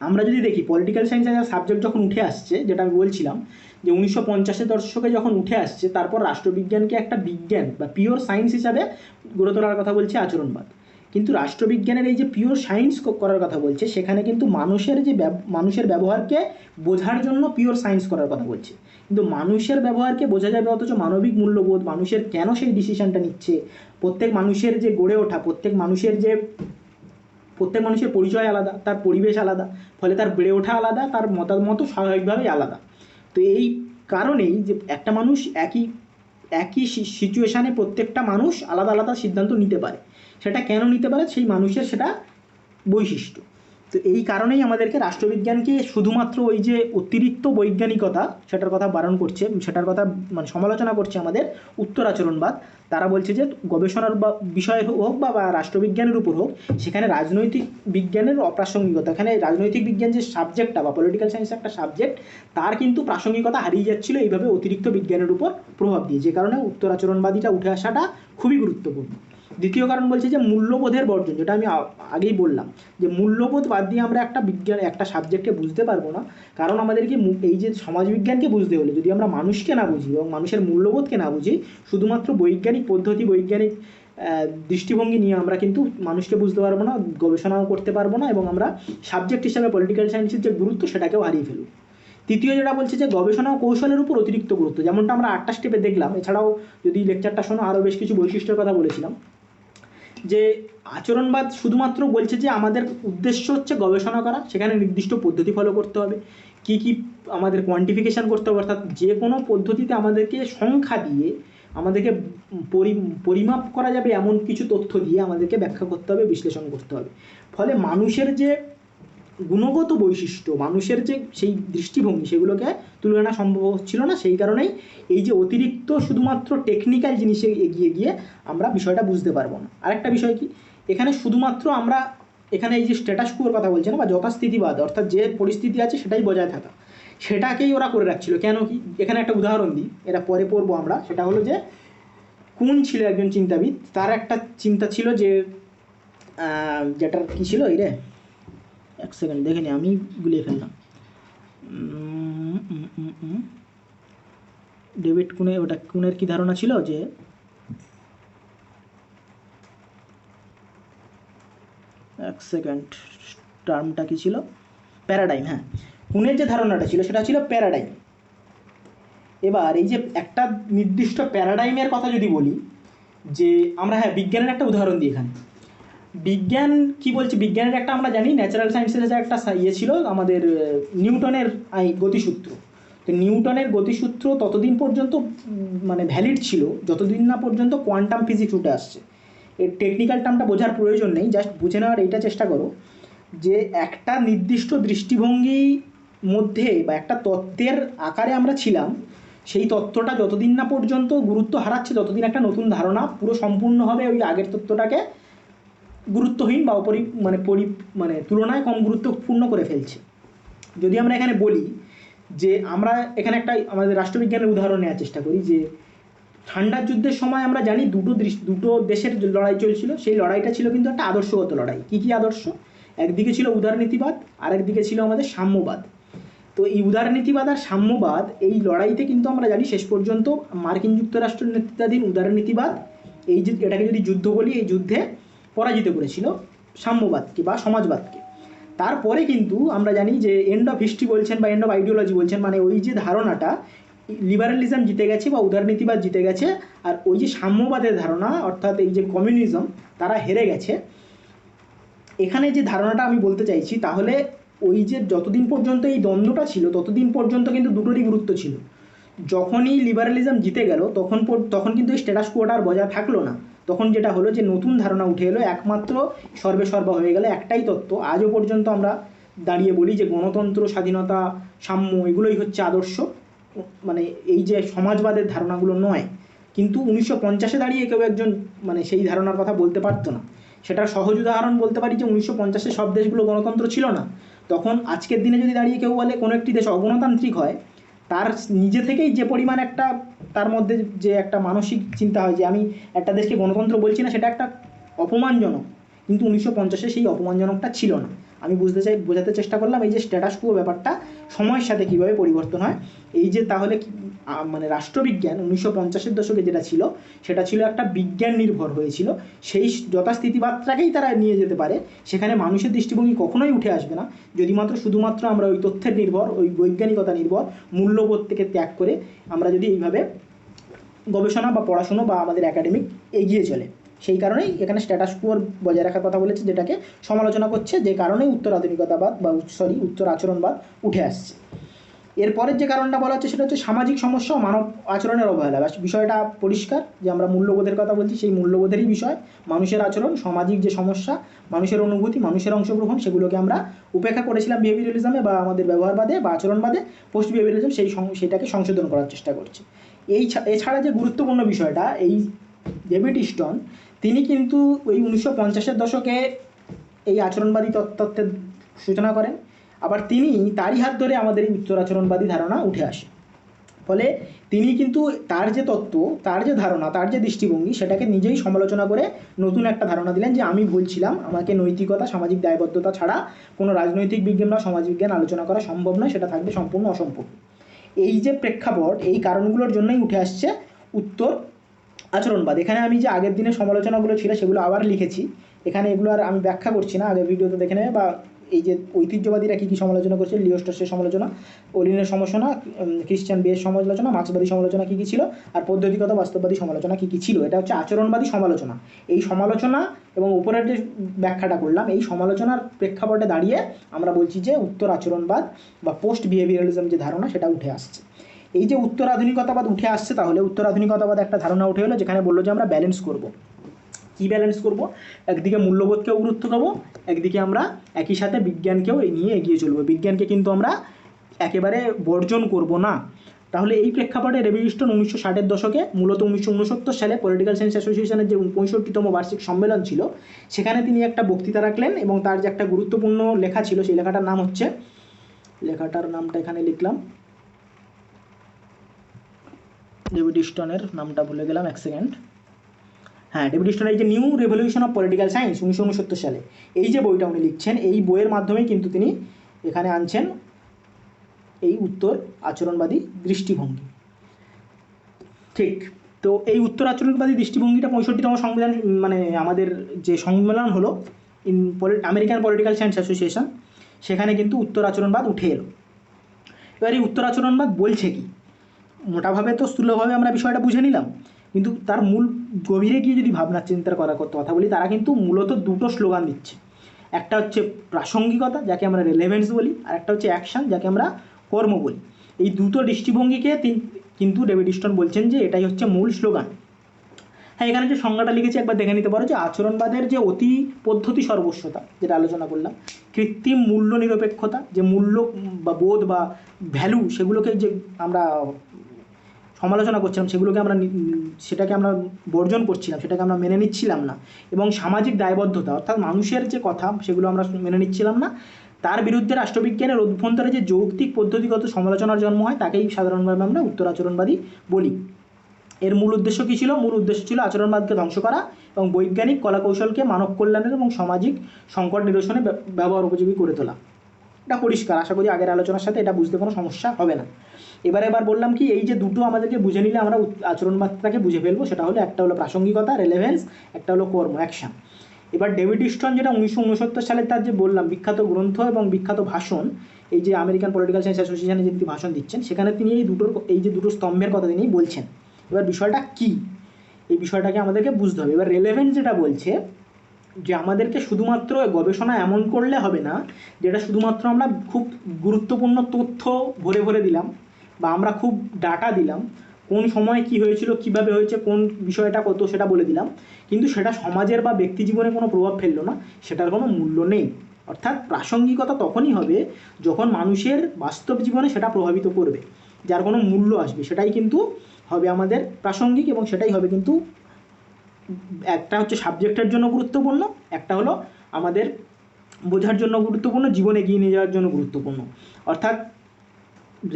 আমরা যদি দেখি পলিটিক্যাল সায়েন্স একটা সাবজেক্ট যখন উঠে আসছে, যেটা আমি বলছিলাম যে 1950-এর দশকে যখন উঠে আসছে, তারপর রাষ্ট্রবিজ্ঞানকে একটা বিজ্ঞান বা পিওর সায়েন্স হিসাবে গড়ে তোলার কথা বলছে আচরণবাদ। কিন্তু রাষ্ট্রবিজ্ঞানের এই যে পিওর সায়েন্স করার কথা বলছে, সেখানে কিন্তু মানুষের ব্যবহারকে বোঝার জন্য পিওর সায়েন্স করার কথা বলছে। কিন্তু মানুষের ব্যবহারকে বোঝা যাবে, অথচ মানবিক মূল্যবোধ, মানুষের কেন সেই ডিসিশনটা নিচ্ছে, প্রত্যেক মানুষের যে গড়ে ওঠা, প্রত্যেক মানুষের পরিচয় আলাদা, তার পরিবেশ আলাদা, ফলে তার বেড়ে ওঠা আলাদা, তার মতামতও স্বাভাবিকভাবেই আলাদা। তো এই কারণেই যে একটা মানুষ একই সিচুয়েশানে প্রত্যেকটা মানুষ আলাদা আলাদা সিদ্ধান্ত নিতে পারে। সেটা কেন নিতে পারে? সেই মানুষের সেটা বৈশিষ্ট্য। তো এই কারণেই আমাদেরকে রাষ্ট্রবিজ্ঞানকে শুধুমাত্র ওই যে অতিরিক্ত বৈজ্ঞানিকতা সেটার কথা বারণ করছে, সেটার কথা মানে সমালোচনা করছে আমাদের উত্তরাচরণবাদ। তারা বলছে যে গবেষণার বিষয় হোক বা রাষ্ট্রবিজ্ঞানের উপর হোক, সেখানে রাজনৈতিক বিজ্ঞানের অপ্রাসঙ্গিকতা, এখানে রাজনৈতিক বিজ্ঞান যে সাবজেক্টটা বা পলিটিক্যাল সায়েন্স একটা সাবজেক্ট, তার কিন্তু প্রাসঙ্গিকতা হারিয়ে যাচ্ছিলো এইভাবে অতিরিক্ত বিজ্ঞানের উপর প্রভাব দিয়ে, যে কারণে উত্তরাচরণবাদীটা উঠে আসাটা খুবই গুরুত্বপূর্ণ। দ্বিতীয় কারণ বলছে যে মূল্যবোধের বর্জন, যেটা আমি আগেই বললাম যে মূল্যবোধ বাদ দিয়ে আমরা একটা সাবজেক্টকে বুঝতে পারবো না। কারণ আমাদেরকে এই যে সমাজবিজ্ঞানকে বুঝতে হলে যদি আমরা মানুষকে না বুঝি এবং মানুষের মূল্যবোধকে না বুঝি, শুধুমাত্র বৈজ্ঞানিক পদ্ধতি, বৈজ্ঞানিক দৃষ্টিভঙ্গি নিয়ে আমরা কিন্তু মানুষকে বুঝতে পারবো না, গবেষণাও করতে পারবো না, এবং আমরা সাবজেক্ট হিসাবে পলিটিক্যাল সায়েন্সের যে গুরুত্ব সেটাকেও হারিয়ে ফেলব। তৃতীয় যেটা বলছে যে গবেষণা ও কৌশলের উপর অতিরিক্ত গুরুত্ব, যেমনটা আমরা 8টা স্টেপে দেখলাম। এছাড়াও যদি লেকচারটা শোনো আরও বেশ কিছু বৈশিষ্ট্যের কথা বলেছিলাম। যে আচরণবাদ শুধুমাত্র বলছে যে আমাদের উদ্দেশ্য হচ্ছে গবেষণা করা, সেখানে নির্দিষ্ট পদ্ধতি ফলো করতে হবে, কি কি আমাদের কোয়ান্টিফিকেশান করতে হবে, অর্থাৎ যে কোনো পদ্ধতিতে আমাদেরকে সংখ্যা দিয়ে আমাদেরকে পরিমাপ করা যাবে এমন কিছু তথ্য দিয়ে আমাদেরকে ব্যাখ্যা করতে হবে, বিশ্লেষণ করতে হবে। ফলে মানুষের যে গুণগত বৈশিষ্ট্য, মানুষের যে সেই দৃষ্টিভঙ্গি, সেগুলোকে তুলে আনা সম্ভব হচ্ছিল না। সেই কারণেই এই যে অতিরিক্ত শুধুমাত্র টেকনিক্যাল জিনিসে এগিয়ে গিয়ে আমরা বিষয়টা বুঝতে পারবো না। আরেকটা বিষয় কি, এখানে শুধুমাত্র আমরা এখানে এই যে স্ট্যাটাস কোর কথা বলছে না, বা যথাস্থিতিবাদ, অর্থাৎ যে পরিস্থিতি আছে সেটাই বজায় থাকা, সেটাকেই ওরা করে রাখছিল। কেন কি, এখানে একটা উদাহরণ দিই, এটা পরে পড়বো আমরা। সেটা হলো যে কোন ছিল একজন চিন্তাবিদ, তার একটা চিন্তা ছিল যে যেটার কী ছিল, এই রে এক সেকেন্ড দেখে নি, আমি গুলিয়ে ফেললাম। ডেভিড কুনে, ওটা কুনের কি ধারণা ছিল যে এক সেকেন্ড, টার্মটা কি ছিল, প্যারাডাইম। হ্যাঁ, কুনের যে ধারণাটা ছিল সেটা ছিল প্যারাডাইম। এবার এই যে একটা নির্দিষ্ট প্যারাডাইমের কথা যদি বলি, যে আমরা, হ্যাঁ, বিজ্ঞানের একটা উদাহরণ দিই এখানে। বিজ্ঞান কি বলছে, বিজ্ঞানের একটা আমরা জানি ন্যাচারাল সায়েন্সের যে একটা ইয়ে ছিল আমাদের নিউটনের গতিসূত্র। তো নিউটনের গতিসূত্র ততদিন পর্যন্ত মানে ভ্যালিড ছিল যতদিন না পর্যন্ত কোয়ান্টাম ফিজিক্স উঠে আসছে। এর টেকনিক্যাল টার্মটা বোঝার প্রয়োজন নেই, জাস্ট বুঝে নেওয়ার এইটা চেষ্টা করো যে একটা নির্দিষ্ট দৃষ্টিভঙ্গি মধ্যে বা একটা তত্ত্বের আকারে আমরা ছিলাম, সেই তত্ত্বটা যতদিন না পর্যন্ত গুরুত্ব হারাচ্ছে ততদিন একটা নতুন ধারণা পুরো সম্পূর্ণভাবে ওই আগের তত্ত্বটাকে গুরুত্বহীন বা মানে তুলনায় কম গুরুত্বপূর্ণ করে ফেলছে। যদি আমরা এখানে বলি যে আমরা এখানে একটা আমাদের রাষ্ট্রবিজ্ঞানের উদাহরণ নেওয়ার চেষ্টা করি, যে ঠান্ডার যুদ্ধের সময় আমরা জানি দুটো দেশের লড়াই চলছিল। সেই লড়াইটা ছিল কিন্তু একটা আদর্শগত লড়াই। কী কী আদর্শ? একদিকে ছিল উদারনীতিবাদ, আর একদিকে ছিল আমাদের সাম্যবাদ। তো এই উদারনীতিবাদ আর সাম্যবাদ, এই লড়াইতে কিন্তু আমরা জানি শেষ পর্যন্ত মার্কিন যুক্তরাষ্ট্রের নেতৃত্বাধীন উদারনীতিবাদ, এই যে এটাকে যদি যুদ্ধ বলি, এই যুদ্ধে পরাজিত করেছিল সাম্যবাদকে বা সমাজবাদকে। তারপরে কিন্তু আমরা জানি যে এন্ড অফ হিস্ট্রি বলছেন বা এন্ড অফ আইডিওলজি বলছেন, মানে ওই যে ধারণাটা লিবারালিজম জিতে গেছে বা উদারনীতিবাদ জিতে গেছে, আর ওই যে সাম্যবাদের ধারণা অর্থাৎ এই যে কমিউনিজম, তারা হেরে গেছে। এখানে যে ধারণাটা আমি বলতে চাইছি, তাহলে ওই যে যতদিন পর্যন্ত এই দ্বন্দ্বটা ছিল ততদিন পর্যন্ত কিন্তু দুটোরই গুরুত্ব ছিল। যখনই লিবারালিজম জিতে গেল তখন কিন্তু এই স্ট্যাটাস কোটা আর বজায় থাকলো না। তখন যেটা হলো যে নতুন ধারণা উঠে এলো, একমাত্র সর্বেসর্বা হয়ে গেল একটাই তত্ত্ব। আজও পর্যন্ত আমরা দাঁড়িয়ে বলি যে গণতন্ত্র, স্বাধীনতা, সাম্য, এগুলোই হচ্ছে আদর্শ, মানে এই যে সমাজবাদের ধারণাগুলো নয়। কিন্তু 1950-এ দাঁড়িয়ে কেউ একজন মানে সেই ধারণার কথা বলতে পারতো না। সেটার সহজ উদাহরণ বলতে পারি যে 1950-এ সব দেশগুলো গণতন্ত্র ছিল না। তখন আজকের দিনে যদি দাঁড়িয়ে কেউ বলে কোনো একটি দেশ অগণতান্ত্রিক হয়, তার নিজে থেকেই যে পরিমাণ একটা তার মধ্যে যে একটা মানসিক চিন্তা হয় যে আমি একটা দেশকে গণতন্ত্র বলছি না, সেটা একটা অপমানজনক। কিন্তু 1950-এ সেই অপমানজনকটা ছিল না। আমি বোঝাতে চেষ্টা করলাম এই যে স্ট্যাটাস কোর ব্যাপারটা সময়ের সাথে কীভাবে পরিবর্তন হয়। এই যে তাহলে মানে রাষ্ট্রবিজ্ঞান 1950-এর দশকে যেটা ছিল, সেটা ছিল একটা বিজ্ঞান নির্ভর হয়েছিল। সেই যথাস্থিতিবাদটাকেই তারা নিয়ে যেতে পারে, সেখানে মানুষের দৃষ্টিভঙ্গি কখনোই উঠে আসবে না যদি শুধুমাত্র আমরা ওই তথ্যের নির্ভর, ওই বৈজ্ঞানিকতা নির্ভর মূল্যবোধ থেকে ত্যাগ করে আমরা যদি এইভাবে গবেষণা বা পড়াশুনো বা আমাদের একাডেমিক এগিয়ে চলে। সেই কারণেই এখানে স্ট্যাটাস কোর বজায় রাখার কথা বলেছে, যেটাকে সমালোচনা করছে, যে কারণেই উত্তর আধুনিকতাবাদ বা উত্তর আচরণবাদ উঠে আসছে। এরপরের যে কারণটা বলা হচ্ছে সেটা হচ্ছে সামাজিক সমস্যা ও মানব আচরণের অবহেলা। বিষয়টা পরিষ্কার যে আমরা মূল্যবোধের কথা বলছি, সেই মূল্যবোধেরই বিষয় মানুষের আচরণ, সামাজিক যে সমস্যা, মানুষের অনুভূতি, মানুষের অংশগ্রহণ, সেগুলোকে আমরা উপেক্ষা করেছিলাম বিহেভিয়ারিজমে বা আমাদের ব্যবহারবাদে বা আচরণবাদে। পোস্ট বিহেভিয়ারিজম সেটাকে সংশোধন করার চেষ্টা করছে। এছাড়া যে গুরুত্বপূর্ণ বিষয়টা, এই ডেভিড স্টোন তিনি কিন্তু ওই 1950-এর দশকে এই আচরণবাদী তত্ত্বের সূচনা করেন। আবার তিনি তারই হাত ধরে আমাদের এই উত্তর আচরণবাদী ধারণা উঠে আসে। ফলে তিনি কিন্তু তার যে তত্ত্ব, তার যে ধারণা, তার যে দৃষ্টিভঙ্গি, সেটাকে নিজেই সমালোচনা করে নতুন একটা ধারণা দিলেন যে আমি ভুলছিলাম, আমাকে নৈতিকতা, সামাজিক দায়বদ্ধতা ছাড়া কোনো রাজনৈতিক বিজ্ঞান বা সমাজ বিজ্ঞান আলোচনা করা সম্ভব নয়, সেটা থাকবে সম্পূর্ণ অসম্পূর্ণ। এই যে প্রেক্ষাপট, এই কারণগুলোর জন্যই উঠে আসছে উত্তর আচরণবাদ, এখানে আমি যে আগের দিনের সমালোচনাগুলো ছিল সেগুলো আবার লিখেছি, এখানে এগুলো আর আমি ব্যাখ্যা করছি না, আগের ভিডিওতে দেখে নেবে। বা এই যে ঐতিহ্যবাদীরা কী কী সমালোচনা করছে, লিও স্ট্রসের সমালোচনা, ওলিনের সমালোচনা, ক্রিশ্চিয়ান বেয়ের সমালোচনা, মার্ক্সবাদী সমালোচনা কী কী ছিল, আর পদ্ধতিগত বাস্তববাদী সমালোচনা কী কী ছিল। এটা হচ্ছে আচরণবাদী সমালোচনা। এই সমালোচনা এবং উপরের যে ব্যাখ্যাটা করলাম, এই সমালোচনার প্রেক্ষাপটে দাঁড়িয়ে আমরা বলছি যে উত্তর আচরণবাদ বা পোস্ট বিহেভিয়ারালিজম যে ধারণা সেটা উঠে আসছে। এই যে উত্তর আধুনিকতাবাদ উঠে আসছে, তাহলে উত্তর আধুনিকতাবাদ একটা ধারণা উঠে এলো যেখানে বললো যে আমরা ব্যালেন্স করব। কী ব্যালেন্স করব? একদিকে মূল্যবোধকেও গুরুত্ব দেবো, একদিকে আমরা একই সাথে বিজ্ঞানকেও নিয়ে এগিয়ে চলবো। বিজ্ঞানকে কিন্তু আমরা একেবারে বর্জন করব না। তাহলে এই প্রেক্ষাপটে রেভি ইস্টন 1960-এর দশকে, মূলত 1969 সালে পলিটিক্যাল সায়েন্স অ্যাসোসিয়েশনের যে 65তম বার্ষিক সম্মেলন ছিল, সেখানে তিনি একটা বক্তৃতা রাখলেন এবং তার যে একটা গুরুত্বপূর্ণ লেখা ছিল, সেই লেখাটার নাম হচ্ছে, লেখাটার নামটা এখানে লিখলাম, ডেভিড ইস্টনের নামটা ভুলে গেলাম, এক সেকেন্ড। হ্যাঁ, ডেভিড ইস্টনের এই যে new revolution of political science 1969 সালে, এই যে বইটা উনি লিখছেন, এই বইয়ের মাধ্যমেই কিন্তু তিনি এখানে আনছেন এই উত্তর আচরণবাদী দৃষ্টিভঙ্গি। ঠিক, তো এই উত্তর আচরণবাদী দৃষ্টিভঙ্গিটা 65তম সংবিধান, মানে আমাদের যে সম্মেলন হলো আমেরিকান পলিটিক্যাল সায়েন্স অ্যাসোসিয়েশন, সেখানে কিন্তু উত্তর আচরণবাদ উঠে এলো। এবার এই উত্তর আচরণবাদ বলছে কি, মোটাভাবে তো স্থূলভাবে আমরা বিষয়টা বুঝে নিলাম, কিন্তু তার মূল গভীরে গিয়ে যদি ভাবনা চিন্তার কথা বলি, তারা কিন্তু মূলত দুটো স্লোগান দিচ্ছে। একটা হচ্ছে প্রাসঙ্গিকতা, যাকে আমরা রেলেভেন্স বলি, আর একটা হচ্ছে অ্যাকশন, যাকে আমরা কর্ম বলি। এই দুটো দৃষ্টিভঙ্গিকে কিন্তু ডেভিড ইস্টন বলছেন যে এটাই হচ্ছে মূল স্লোগান। হ্যাঁ, এখানে যে সংজ্ঞাটা লিখেছি একবার দেখে নিতে পারো, যে আচরণবাদের যে অতি পদ্ধতি সর্বস্বতা যেটা আলোচনা করলাম, কৃত্রিম মূল্য নিরপেক্ষতা, যে মূল্য বা বোধ বা ভ্যালু, সেগুলোকে যে আমরা সমালোচনা করছিলাম, সেটাকে আমরা বর্জন করছিলাম, সেটাকে আমরা মেনে নিচ্ছিলাম না, এবং সামাজিক দায়বদ্ধতা, অর্থাৎ মানুষের যে কথা সেগুলো আমরা মেনে নিচ্ছিলাম না, তার বিরুদ্ধে রাষ্ট্রবিজ্ঞানের অভ্যন্তরে যে যৌক্তিক পদ্ধতিগত সমালোচনার জন্ম হয়, তাকেই সাধারণভাবে আমরা উত্তর আচরণবাদী বলি। এর মূল উদ্দেশ্য কী ছিল? মূল উদ্দেশ্য ছিল আচরণবাদকে ধ্বংস করা এবং বৈজ্ঞানিক কলাকৌশলকে মানব কল্যাণের এবং সামাজিক সংকট নিরসনে ব্যবহার উপযোগী করে তোলা। এটা পরিষ্কার, আশা করি আগের আলোচনার সাথে এটা বুঝতে কোনো সমস্যা হবে না। এবার বললাম কি, এই যে দুটো আমাদেরকে বুঝে নিলে আমরা আচরণবাদটাকে বুঝে ফেলবো, সেটা হলো একটা হলো প্রাসঙ্গিকতা, রেলেভেন্স, একটা হলো কর্ম, অ্যাকশন। এবার ডেভিড ইস্টন যেটা 1969 সালে তার যে বললাম বিখ্যাত গ্রন্থ এবং বিখ্যাত ভাষণ, এই যে আমেরিকান পলিটিক্যাল সায়েন্স অ্যাসোসিয়েশনে যে তিনি ভাষণ দিচ্ছেন, সেখানে তিনি এই যে দুটো স্তম্ভের কথা তিনি বলছেন। এবার বিষয়টা কি, এই বিষয়টাকে আমাদেরকে বুঝতে হবে। এবার রেলেভেন্স যেটা বলছে যে আমাদেরকে শুধুমাত্র গবেষণা এমন করলে হবে না যেটা শুধুমাত্র আমরা খুব গুরুত্বপূর্ণ তথ্য ভরে ভরে দিলাম, বা আমরা খুব ডাটা দিলাম, কোন সময় কি হয়েছিল, কিভাবে হয়েছে, কোন বিষয়টা কত, সেটা বলে দিলাম, কিন্তু সেটা সমাজের বা ব্যক্তি জীবনে কোনো প্রভাব ফেললো না, সেটার কোনো মূল্য নেই। অর্থাৎ প্রাসঙ্গিকতা তখনই হবে যখন মানুষের বাস্তব জীবনে সেটা প্রভাবিত করবে, যার কোনো মূল্য আসবে, সেটাই কিন্তু হবে আমাদের প্রাসঙ্গিক, এবং সেটাই হবে কিন্তু, একটা হচ্ছে সাবজেক্টের জন্য গুরুত্বপূর্ণ, একটা হলো আমাদের বোঝার জন্য গুরুত্বপূর্ণ, জীবন এগিয়ে নিয়ে যাওয়ার জন্য গুরুত্বপূর্ণ। অর্থাৎ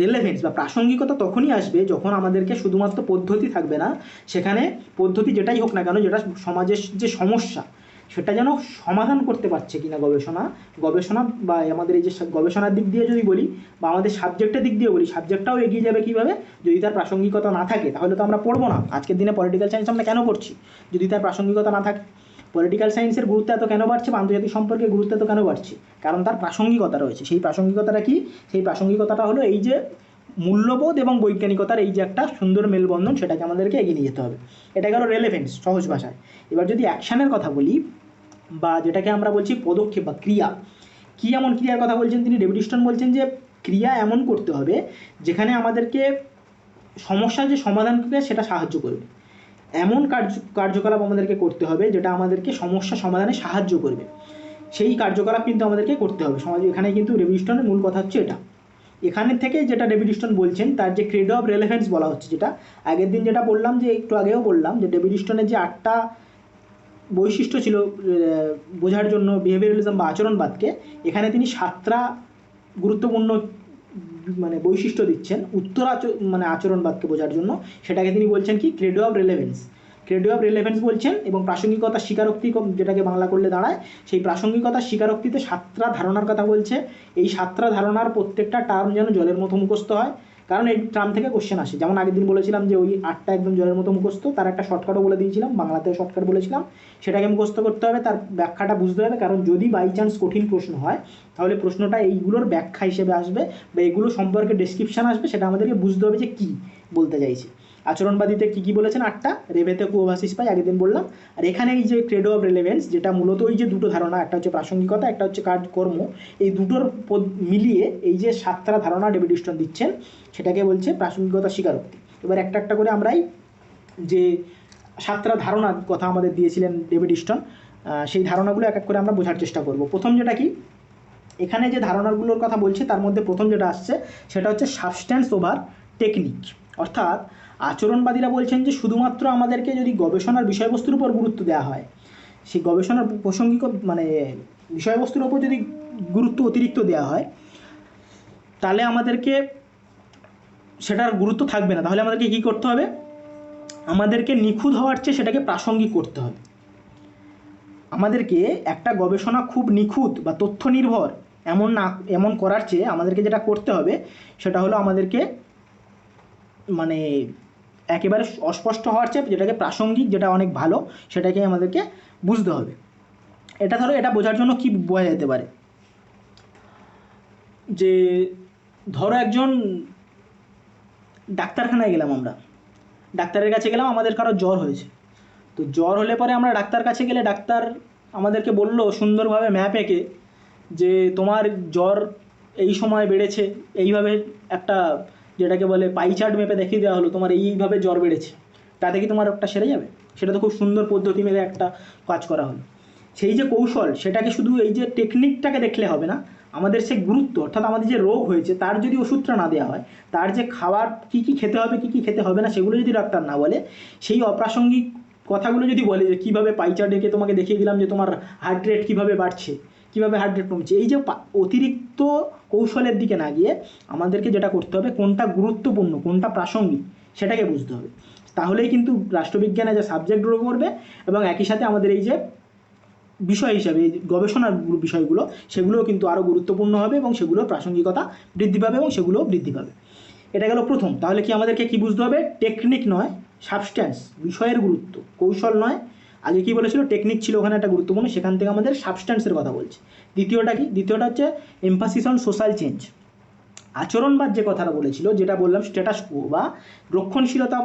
রেলেভেন্স বা প্রাসঙ্গিকতা তখনই আসবে যখন আমাদেরকে শুধুমাত্র পদ্ধতি থাকবে না, সেখানে পদ্ধতি যেটাই হোক না কেন, যেটা সমাজের যে সমস্যা সেটা যেন সমাধান করতে পারছে কিনা গবেষণা বা আমাদের এই যে গবেষণার দিক দিয়ে যদি বলি, বা আমাদের সাবজেক্টের দিক দিয়ে বলি, সাবজেক্টটাও এগিয়ে যাবে কীভাবে, যদি তার প্রাসঙ্গিকতা না থাকে, তাহলে তো আমরা পড়বো না। আজকের দিনে পলিটিক্যাল সায়েন্স আমরা কেন পড়ছি? যদি তার প্রাসঙ্গিকতা না থাকে। পলিটিক্যাল সায়েন্সের গুরুত্ব এত কেন বাড়ছে, বা আন্তর্জাতিক সম্পর্কের গুরুত্ব এত কেন বাড়ছে? কারণ তার প্রাসঙ্গিকতা রয়েছে। সেই প্রাসঙ্গিকতাটা কি? সেই প্রাসঙ্গিকতাটা হলো এই যে মূল্যবোধ এবং বৈজ্ঞানিকতার এই যে একটা সুন্দর মেলবন্ধন, সেটাকে আমাদেরকে এগিয়ে নিয়ে যেতে হবে। এটা গেল রেলেভেন্স সহজ ভাষায়। এবার যদি অ্যাকশানের কথা বলি, বা যেটাকে আমরা বলছি পদক্ষেপ বা ক্রিয়া, কী এমন ক্রিয়ার কথা বলছেন তিনি? ডেভিড ইস্টন বলছেন যে ক্রিয়া এমন করতে হবে যেখানে আমাদেরকে সমস্যার যে সমাধান করবে সেটা সাহায্য করবে। এমন কার্যকলাপ আমাদেরকে করতে হবে যেটা আমাদেরকে সমস্যা সমাধানে সাহায্য করবে। সেই কার্যকলাপ কিন্তু আমাদেরকে করতে হবে সমাজে। এখানে কিন্তু ডেভিড ইস্টনের মূল কথা হচ্ছে এটা। এখানের থেকে যেটা ডেভিড ইস্টন বলছেন, তার যে ক্রেডো অফ রেলেভেন্স বলা হচ্ছে, যেটা আগের দিন যেটা বললাম, যে একটু আগেও বললাম, যে ডেভিড ইস্টনের যে 8টা বৈশিষ্ট্য ছিল বোঝার জন্য বিহেভিয়ারালিজম বা আচরণবাদকে, এখানে তিনি 7টা গুরুত্বপূর্ণ বৈশিষ্ট্য দিচ্ছেন আচরণবাদকে বোঝার জন্য। সেটাকে তিনি বলছেন কি? ক্রেডো অফ রেলেভেন্স বলছেন। এবং প্রাসঙ্গিকতার স্বীকারোক্তি, যেটাকে বাংলা করলে দাঁড়ায়, সেই প্রাসঙ্গিকতার স্বীকারোক্তিতে 7টা ধারণার কথা বলছে। এই 7টা ধারণার প্রত্যেকটা টার্ম যেন জলের মতো মুখস্থ হয়, কারণ এই টার্ম থেকে কোশ্চেন আসে। যেমন আগের দিন বলেছিলাম যে ওই 8টা একদম জলের মতো মুখস্থ, তার একটা শর্টকাটও বলে দিয়েছিলাম, বাংলাতেও শর্টকাট বলেছিলাম, সেটাকে মুখস্থ করতে হবে, তার ব্যাখ্যাটা বুঝতে হবে। কারণ যদি বাই চান্স কঠিন প্রশ্ন হয় তাহলে প্রশ্নটা এইগুলোর ব্যাখ্যা হিসেবে আসবে বা এগুলো সম্পর্কে ডেসক্রিপশান আসবে, সেটা আমাদেরকে বুঝতে হবে যে কী বলতে চাইছে। আচরণবাদীতে কী কী বলেছেন 8টা, রেভেতে কুওভাসিস পাই আগের দিন বললাম। আর এখানে এই যে ক্রেডো অফ রেলেভেন্স, যেটা মূলত ওই যে দুটো ধারণা, একটা হচ্ছে প্রাসঙ্গিকতা, একটা হচ্ছে কাজকর্ম, এই দুটোর মিলিয়ে এই যে 7টা ধারণা ডেভিড হিউস্টন দিচ্ছেন সেটাকে বলছে প্রাসঙ্গিকতা স্বীকারোক্তি। এবার একটা একটা করে আমরাই যে 7টা ধারণার কথা আমাদের দিয়েছিলেন ডেভিড হিউস্টন, সেই ধারণাগুলো এক এক করে আমরা বোঝার চেষ্টা করব। প্রথম যেটা কি, এখানে যে ধারণাগুলোর কথা বলছে তার মধ্যে প্রথম যেটা আসছে সেটা হচ্ছে সাবস্ট্যান্স ওভার টেকনিক। অর্থাৎ আচরণবাদীরা বলছেন যে শুধুমাত্র আমাদেরকে যদি গবেষণার বিষয়বস্তুর উপর গুরুত্ব দেওয়া হয়, সেই গবেষণার প্রাসঙ্গিক মানে বিষয়বস্তুর উপর যদি গুরুত্ব অতিরিক্ত দেওয়া হয় তাহলে আমাদেরকে সেটার গুরুত্ব থাকবে না। তাহলে আমাদেরকে কী করতে হবে, আমাদেরকে নিখুঁত হওয়ার চেয়ে সেটাকে প্রাসঙ্গিক করতে হবে। আমাদেরকে একটা গবেষণা খুব নিখুঁত বা তথ্য নির্ভর এমন করার চেয়ে আমাদেরকে যেটা করতে হবে সেটা হলো আমাদেরকে মানে একেবারে অস্পষ্ট হওয়ার চেয়ে যেটাকে প্রাসঙ্গিক, যেটা অনেক ভালো, সেটাকে আমাদেরকে বুঝতে হবে। এটা ধরো, এটা বোঝার জন্য কি বোঝা যেতে পারে, যে ধরো একজন ডাক্তারখানায় গেলাম, আমরা ডাক্তারের কাছে গেলাম, আমাদের কারো জ্বর হয়েছে। তো জ্বর হলে পরে আমরা ডাক্তার কাছে গেলে ডাক্তার আমাদেরকে বললো সুন্দরভাবে ম্যাপ এঁকে যে তোমার জ্বর এই সময় বেড়েছে, এইভাবে একটা যেটাকে বলে পাই চার্ট মেপে দেখিয়ে দেওয়া হলো তোমার এইভাবে জ্বর বেড়েছে, তাতে কি তোমার একটা সেরে যাবে? সেটা তো খুব সুন্দর পদ্ধতি মেরে একটা কাজ করা হলো। সেই যে কৌশল, সেটাকে শুধু এই যে টেকনিকটাকে দেখলে হবে না, আমাদের সে গুরুত্ব, অর্থাৎ আমাদের যে রোগ হয়েছে তার যদি ওষুধটা না দেওয়া হয়, তার যে খাবার কী কী খেতে হবে কী কী খেতে হবে না সেগুলো যদি ডাক্তার না বলে, সেই অপ্রাসঙ্গিক কথাগুলো যদি বলে যে কীভাবে পাইচার ডেকে তোমাকে দেখিয়ে দিলাম যে তোমার হার্ট রেট কীভাবে বাড়ছে, কীভাবে হার্ট রেট কমছে, এই যে অতিরিক্ত কৌশলের দিকে না গিয়ে আমাদেরকে যেটা করতে হবে, কোনটা গুরুত্বপূর্ণ কোনটা প্রাসঙ্গিক সেটাকে বুঝতে হবে। তাহলেই কিন্তু রাষ্ট্রবিজ্ঞানে যে সাবজেক্ট গ্রো করবে এবং একই সাথে আমাদের এই যে বিষয় হিসাবে এই গবেষণার বিষয়গুলো সেগুলোও কিন্তু আরও গুরুত্বপূর্ণ হবে এবং সেগুলোর প্রাসঙ্গিকতা বৃদ্ধি পাবে এবং সেগুলোও বৃদ্ধি পাবে। এটা গেল প্রথম। তাহলে কি আমাদেরকে কি বুঝতে হবে, টেকনিক নয় সাবস্ট্যান্স, বিষয়ের গুরুত্ব, কৌশল নয়। আগে কি বলেছিল, টেকনিক ছিল ওখানে একটা গুরুত্বপূর্ণ, সেখান থেকে আমাদের সাবস্ট্যান্সের কথা বলছে। দ্বিতীয়টা কি, দ্বিতীয়টা হচ্ছে এমফাসিস অন সোশ্যাল চেঞ্জ। আচরণবাদ যে কথাটা বলেছিল, যেটা বললাম স্ট্যাটাস কোয়ো বা রক্ষণশীলতা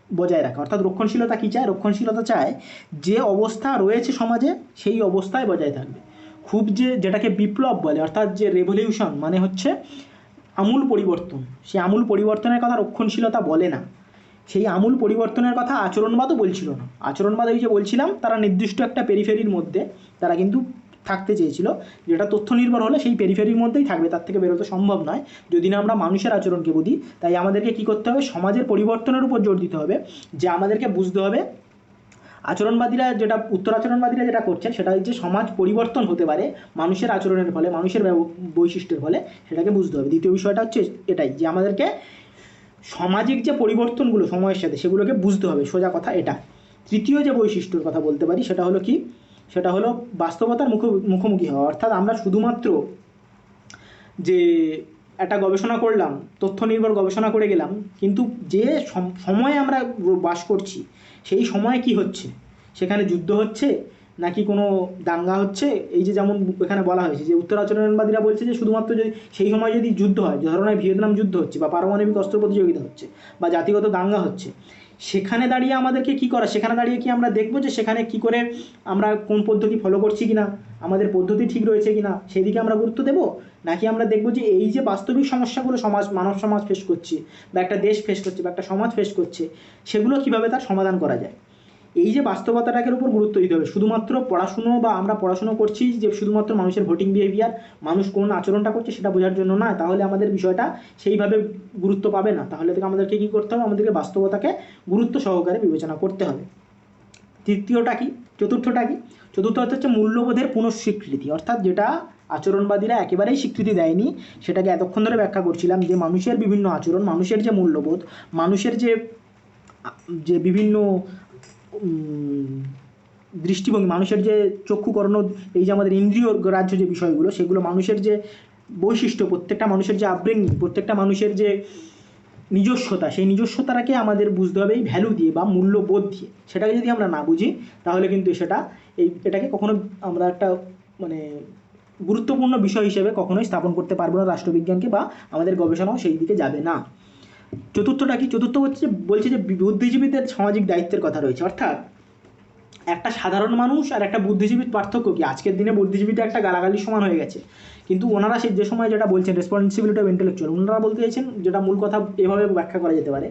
বজায় রাখা, অর্থাৎ রক্ষণশীলতা কী চায়, রক্ষণশীলতা চায় যে অবস্থা রয়েছে সমাজে সেই অবস্থায় বজায় থাকবে। খুব যেটাকে বিপ্লব বলে, অর্থাৎ যে রেভলিউশন মানে হচ্ছে আমূল পরিবর্তন, সেই আমূল পরিবর্তনের কথা রক্ষণশীলতা বলে না। সেই আমূল পরিবর্তনের কথা আচরণবাদও বলছিল না। আচরণবাদ ওই যে বলছিলাম, তারা নির্দিষ্ট একটা পেরিফেরির মধ্যে তারা কিন্তু থাকতে চেয়েছিল, যেটা তথ্য নির্ভর হলে সেই পেরিফেরির মধ্যেই থাকবে, তার থেকে বেরোতে সম্ভব নয় যদি না আমরা মানুষের আচরণকে বুঝি। তাই আমাদেরকে কী করতে হবে, সমাজের পরিবর্তনের উপর জোর দিতে হবে, যে আমাদেরকে বুঝতে হবে আচরণবাদীরা যেটা, উত্তর আচরণবাদীরা যেটা করছেন সেটা হচ্ছে সমাজ পরিবর্তন হতে পারে মানুষের আচরণের ফলে, মানুষের বৈশিষ্ট্যের ফলে, সেটাকে বুঝতে হবে। দ্বিতীয় বিষয়টা হচ্ছে এটাই, যে আমাদেরকে সামাজিক যে পরিবর্তনগুলো সময়ের সাথে সেগুলোকে বুঝতে হবে, সোজা কথা এটা। তৃতীয় যে বৈশিষ্ট্যর কথা বলতে পারি সেটা হলো কি, সেটা হলো বাস্তবতার মুখোমুখি হওয়া। অর্থাৎ আমরা শুধুমাত্র যে একটা গবেষণা করলাম, তথ্য নির্ভর গবেষণা করে গেলাম, কিন্তু যে সময়ে আমরা বাস করছি সেই সময়ে কি হচ্ছে, সেখানে যুদ্ধ হচ্ছে নাকি কোনো দাঙ্গা হচ্ছে, এই যে যেমন এখানে বলা হয়েছে যে উত্তর আচরণবাদীরা বলছে যে শুধুমাত্র যদি সেই সময় যদি যুদ্ধ হয়, যে ধরনের ভিয়েতনাম যুদ্ধ হচ্ছে বা পারমাণবিক অস্ত্র প্রতিযোগিতা হচ্ছে বা জাতিগত দাঙ্গা হচ্ছে, সেখানে দাঁড়িয়ে আমাদেরকে কি করা, সেখানে দাঁড়িয়ে কি আমরা দেখবো যে সেখানে কি করে আমরা কোন পদ্ধতি ফলো করছি কিনা, আমাদের পদ্ধতি ঠিক রয়েছে কিনা, সেই দিকে আমরা গুরুত্ব দেবো, নাকি আমরা দেখবো যে এই যে বাস্তবিক সমস্যাগুলো মানব সমাজ ফেস করছে বা একটা দেশ ফেস করছে বা একটা সমাজ ফেস করছে, সেগুলো কিভাবে তার সমাধান করা যায়। এই যে বাস্তবতাটাকের উপর গুরুত্ব দিতে হবে। শুধুমাত্র পড়াশুনো বা আমরা পড়াশুনো করছি যে শুধুমাত্র মানুষের ভোটিং বিহেভিয়ার, মানুষ কোন আচরণটা করছে সেটা বোঝার জন্য না, তাহলে আমাদের বিষয়টা সেইভাবে গুরুত্ব পাবে না। তাহলে থেকে আমাদেরকে কী করতে হবে, আমাদেরকে বাস্তবতাকে গুরুত্ব সহকারে বিবেচনা করতে হবে। তৃতীয়টা কি, চতুর্থটা কি, চতুর্থ হচ্ছে মূল্যবোধের পুনঃস্বীকৃতি। অর্থাৎ যেটা আচরণবাদীরা একেবারেই স্বীকৃতি দেয়নি, সেটাকে এতক্ষণ ধরে ব্যাখ্যা করছিলাম, যে মানুষের বিভিন্ন আচরণ, মানুষের যে মূল্যবোধ, মানুষের যে বিভিন্ন দৃষ্টিভঙ্গি, মানুষের যে চক্ষুকর্ণ, এই যে আমাদের ইন্দ্রিয় গ্রাহ্য যে বিষয়গুলো, সেগুলো মানুষের যে বৈশিষ্ট্য, প্রত্যেকটা মানুষের যে আপব্রিঙ্গিং, প্রত্যেকটা মানুষের যে নিজস্বতা, সেই নিজস্বতাটাকে আমাদের বুঝতে হবে এই ভ্যালু দিয়ে বা মূল্যবোধ দিয়ে। সেটাকে যদি আমরা না বুঝি তাহলে কিন্তু এটাকে কখনো আমরা একটা মানে গুরুত্বপূর্ণ বিষয় হিসেবে কখনোই স্থাপন করতে পারবো না রাষ্ট্রবিজ্ঞানকে, বা আমাদের গবেষণাও সেই দিকে যাবে না। চতুর্থটা কি? চতুর্থ বলছে যে বুদ্ধিজীবীদের সামাজিক দায়িত্বের কথা রয়েছে। অর্থাৎ একটা সাধারণ মানুষ আর একটা বুদ্ধিজীবীর পার্থক্য কি? আজকের দিনে বুদ্ধিজীবীটা একটা গালাগালির সমান হয়ে গেছে, কিন্তু ওনারা সেই যে সময় যেটা বলছেন রেসপন্সিবিলিটি অফ ইন্টেলেকচুয়াল, ওনারা বলতে চাইছেন, যেটা মূল কথা এভাবে ব্যাখ্যা করা যেতে পারে